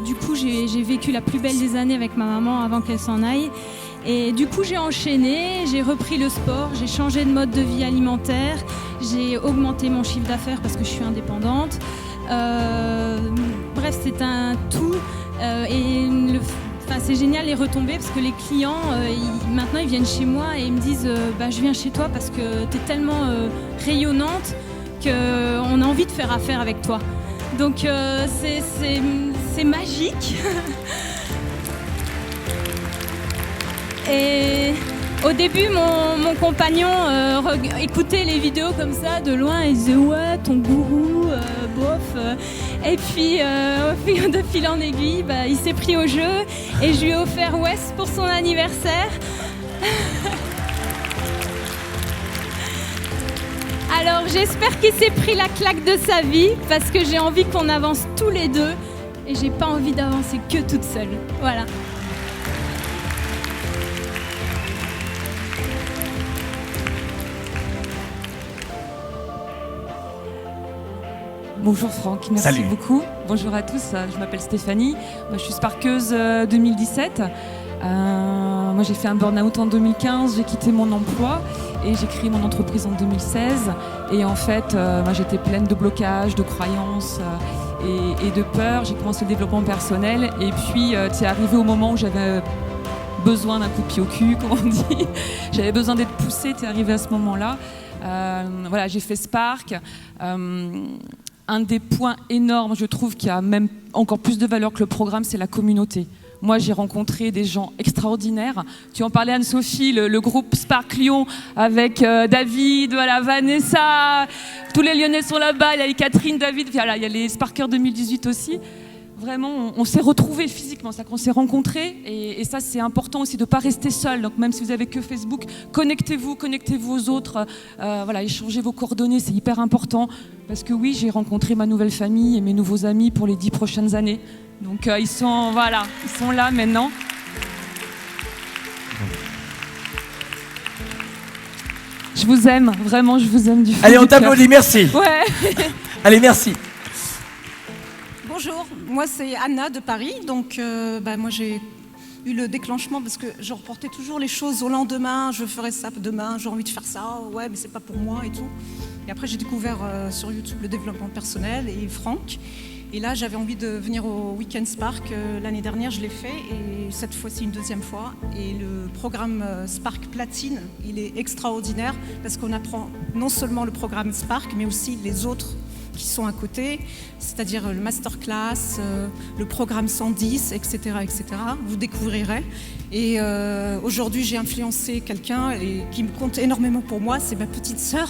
du coup j'ai vécu la plus belle des années avec ma maman avant qu'elle s'en aille et du coup j'ai enchaîné, j'ai repris le sport, j'ai changé de mode de vie alimentaire, j'ai augmenté mon chiffre d'affaires parce que je suis indépendante. C'est génial les retombées parce que les clients, maintenant ils viennent chez moi et ils me disent je viens chez toi parce que tu es tellement rayonnante qu'on a envie de faire affaire avec toi. Donc c'est magique. Et au début, mon compagnon écoutait les vidéos comme ça de loin et disait ouais, ton gourou, bof. Et puis, de fil en aiguille, il s'est pris au jeu et je lui ai offert Wes pour son anniversaire. Alors, j'espère qu'il s'est pris la claque de sa vie parce que j'ai envie qu'on avance tous les deux et j'ai pas envie d'avancer que toute seule. Voilà. Bonjour Franck, merci Salut. beaucoup. Bonjour à tous, je m'appelle Stéphanie, moi, je suis sparkeuse 2017. Moi j'ai fait un burn-out en 2015, j'ai quitté mon emploi et j'ai créé mon entreprise en 2016. Et en fait, moi j'étais pleine de blocages, de croyances et de peur. J'ai commencé le développement personnel et puis c'est arrivé au moment où j'avais besoin d'un coup de pied au cul, comme on dit. J'avais besoin d'être poussée, c'est arrivé à ce moment-là. Voilà, j'ai fait Spark. Un des points énormes, je trouve, qui a même encore plus de valeur que le programme, c'est la communauté. Moi, j'ai rencontré des gens extraordinaires. Tu en parlais, Anne-Sophie, le groupe Spark Lyon avec David, voilà, Vanessa, tous les Lyonnais sont là-bas, il y a Catherine, David, voilà, il y a les Sparkers 2018 aussi. Vraiment, on s'est retrouvés physiquement, c'est-à-dire qu'on s'est rencontrés et ça, c'est important aussi de ne pas rester seul. Donc même si vous avez que Facebook, connectez-vous aux autres, voilà, échangez vos coordonnées, c'est hyper important. Parce que oui, j'ai rencontré ma nouvelle famille et mes nouveaux amis pour les 10 prochaines années. Donc ils sont là maintenant. Je vous aime, vraiment, je vous aime du fond Allez, du on t'applaudit, cœur. merci. Ouais. Allez, merci. Bonjour, moi c'est Anna de Paris. Donc moi j'ai eu le déclenchement parce que je reportais toujours les choses au lendemain. Je ferai ça demain, j'ai envie de faire ça. Ouais, mais c'est pas pour moi et tout. Et après j'ai découvert sur YouTube le développement personnel et Franck. Et là j'avais envie de venir au Weekend Spark. L'année dernière je l'ai fait et cette fois-ci une deuxième fois. Et le programme Spark Platine, il est extraordinaire parce qu'on apprend non seulement le programme Spark mais aussi les autres qui sont à côté, c'est-à-dire le masterclass, le programme 110, etc., etc. Vous découvrirez. Et aujourd'hui, j'ai influencé quelqu'un qui me compte énormément pour moi. C'est ma petite sœur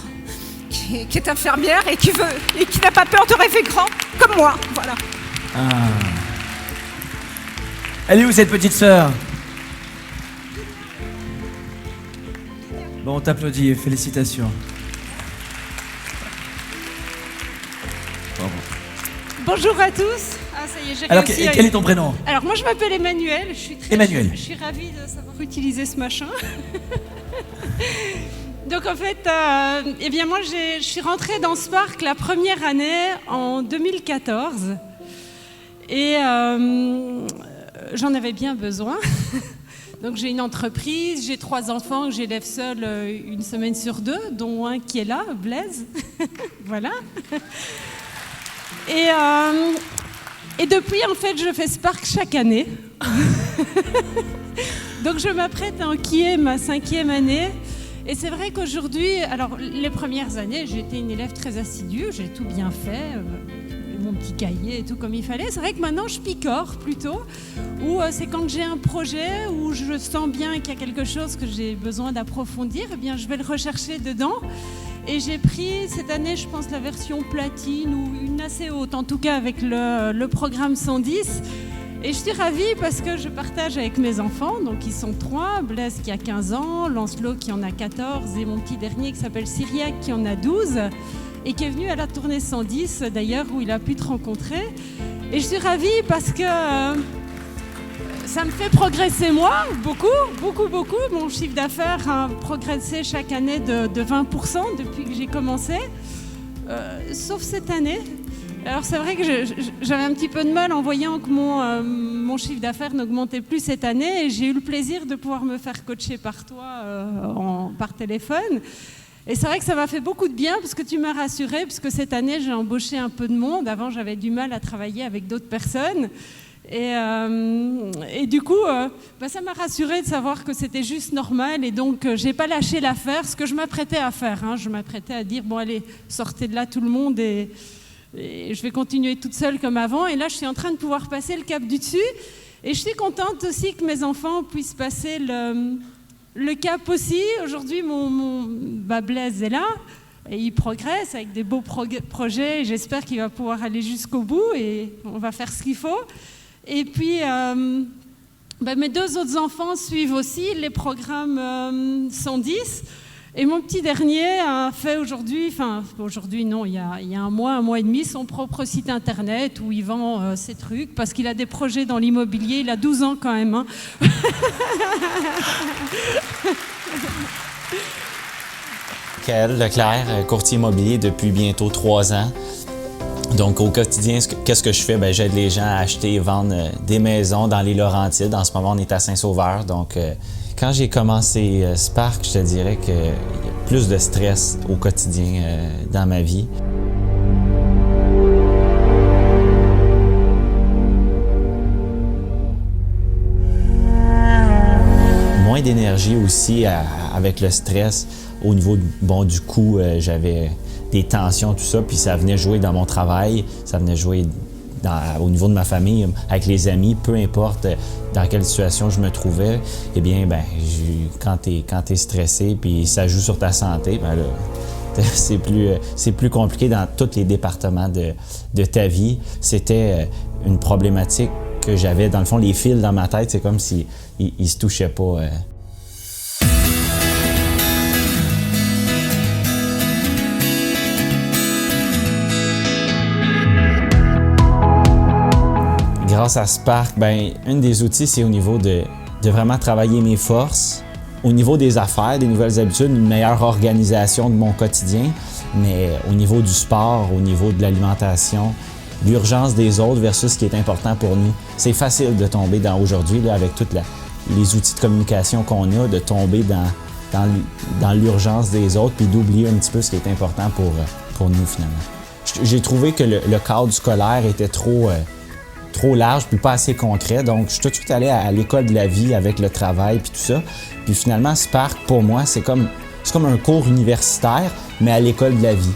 qui est infirmière et qui n'a pas peur de rêver grand, comme moi. Voilà. Ah. Elle est où cette petite sœur? Bon, on t'applaudit, félicitations. Bravo. Bonjour à tous. Ah, ça y est, j'ai Alors, réussi quel est ton prénom? Alors, moi, je m'appelle Emmanuel. Emmanuel. Je suis ravie de savoir utiliser ce machin. Donc, en fait, moi, je suis rentrée dans Spark la première année en 2014. Et j'en avais bien besoin. Donc, j'ai une entreprise, j'ai 3 enfants que j'élève seule une semaine sur 2, dont un qui est là, Blaise. Voilà. Et depuis, en fait, je fais Spark chaque année. Donc, je m'apprête à enquiller ma 5e année. Et c'est vrai qu'aujourd'hui, alors, les premières années, j'étais une élève très assidue, j'ai tout bien fait, mon petit cahier et tout comme il fallait. C'est vrai que maintenant, je picore plutôt, ou c'est quand j'ai un projet où je sens bien qu'il y a quelque chose que j'ai besoin d'approfondir, eh bien, je vais le rechercher dedans. Et j'ai pris cette année, je pense, la version platine ou une assez haute, en tout cas avec le programme 110. Et je suis ravie parce que je partage avec mes enfants, donc ils sont 3, Blaise qui a 15 ans, Lancelot qui en a 14 et mon petit dernier qui s'appelle Cyriac qui en a 12 et qui est venu à la tournée 110 d'ailleurs où il a pu te rencontrer. Et je suis ravie parce que ça me fait progresser moi, beaucoup. Mon chiffre d'affaires a progressé chaque année de 20% depuis que j'ai commencé, sauf cette année. Alors c'est vrai que j'avais un petit peu de mal en voyant que mon chiffre d'affaires n'augmentait plus cette année et j'ai eu le plaisir de pouvoir me faire coacher par toi par téléphone. Et c'est vrai que ça m'a fait beaucoup de bien parce que tu m'as rassurée, parce que cette année j'ai embauché un peu de monde. Avant j'avais du mal à travailler avec d'autres personnes. Et du coup, ça m'a rassurée de savoir que c'était juste normal et donc j'ai pas lâché l'affaire, ce que je m'apprêtais à faire. Hein. Je m'apprêtais à dire, bon allez, sortez de là tout le monde et je vais continuer toute seule comme avant. Et là, je suis en train de pouvoir passer le cap du dessus. Et je suis contente aussi que mes enfants puissent passer le cap aussi. Aujourd'hui, mon Blaise est là. Et il progresse avec des beaux projets. J'espère qu'il va pouvoir aller jusqu'au bout et on va faire ce qu'il faut. Et puis, mes 2 autres enfants suivent aussi les programmes 110. Et mon petit dernier a fait aujourd'hui non, il y a un mois et demi, son propre site internet où il vend ses trucs parce qu'il a des projets dans l'immobilier. Il a 12 ans quand même. Hein. Kaël Leclerc, courtier immobilier depuis bientôt 3 ans. Donc au quotidien, qu'est-ce que je fais? J'aide les gens à acheter et vendre des maisons dans les Laurentides. En ce moment, on est à Saint-Sauveur. Donc quand j'ai commencé Spark, je te dirais qu'il y a plus de stress au quotidien dans ma vie. Moins d'énergie aussi avec le stress. Au niveau du coup, j'avais des tensions, tout ça, puis ça venait jouer dans mon travail, ça venait jouer au niveau de ma famille, avec les amis, peu importe dans quelle situation je me trouvais, eh bien, quand t'es stressé, puis ça joue sur ta santé, c'est plus compliqué dans tous les départements de ta vie. C'était une problématique que j'avais, dans le fond, les fils dans ma tête, c'est comme s'ils se touchaient pas. Grâce à Spark, un des outils, c'est au niveau de vraiment travailler mes forces, au niveau des affaires, des nouvelles habitudes, une meilleure organisation de mon quotidien, mais au niveau du sport, au niveau de l'alimentation, l'urgence des autres versus ce qui est important pour nous. C'est facile de tomber aujourd'hui, avec tous les outils de communication qu'on a, de tomber dans l'urgence des autres puis d'oublier un petit peu ce qui est important pour nous finalement. J'ai trouvé que le cadre scolaire était trop large puis pas assez concret. Donc, je suis tout de suite allé à l'école de la vie avec le travail puis tout ça. Puis finalement, Spark, pour moi, c'est comme un cours universitaire, mais à l'école de la vie.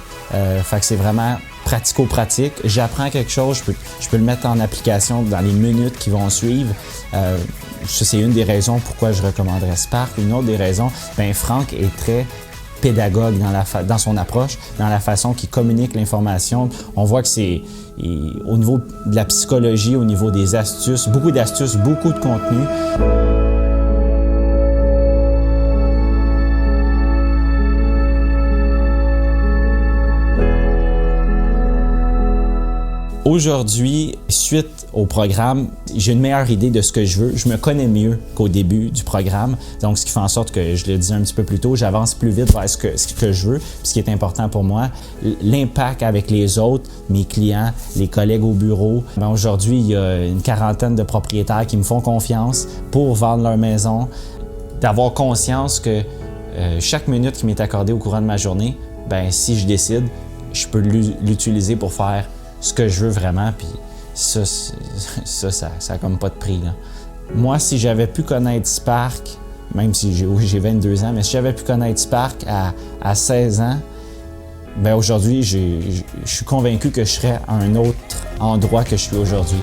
Fait que c'est vraiment pratico-pratique. J'apprends quelque chose, je peux le mettre en application dans les minutes qui vont suivre. Ça, c'est une des raisons pourquoi je recommanderais Spark. Une autre des raisons, Franck est très pédagogue dans son approche, dans la façon qu'il communique l'information. On voit que c'est au niveau de la psychologie, au niveau des astuces, beaucoup de contenu. Aujourd'hui, suite au programme, j'ai une meilleure idée de ce que je veux. Je me connais mieux qu'au début du programme. Donc, ce qui fait en sorte que, je le disais un petit peu plus tôt, j'avance plus vite vers ce que je veux, puis ce qui est important pour moi. L'impact avec les autres, mes clients, les collègues au bureau. Aujourd'hui, il y a une 40aine de propriétaires qui me font confiance pour vendre leur maison. D'avoir conscience que chaque minute qui m'est accordée au courant de ma journée, si je décide, je peux l'utiliser pour faire ce que je veux vraiment, puis ça a comme pas de prix, là. Moi, si j'avais pu connaître Spark, même si j'ai 22 ans, mais si j'avais pu connaître Spark à 16 ans, aujourd'hui, je suis convaincu que je serais à un autre endroit que je suis aujourd'hui.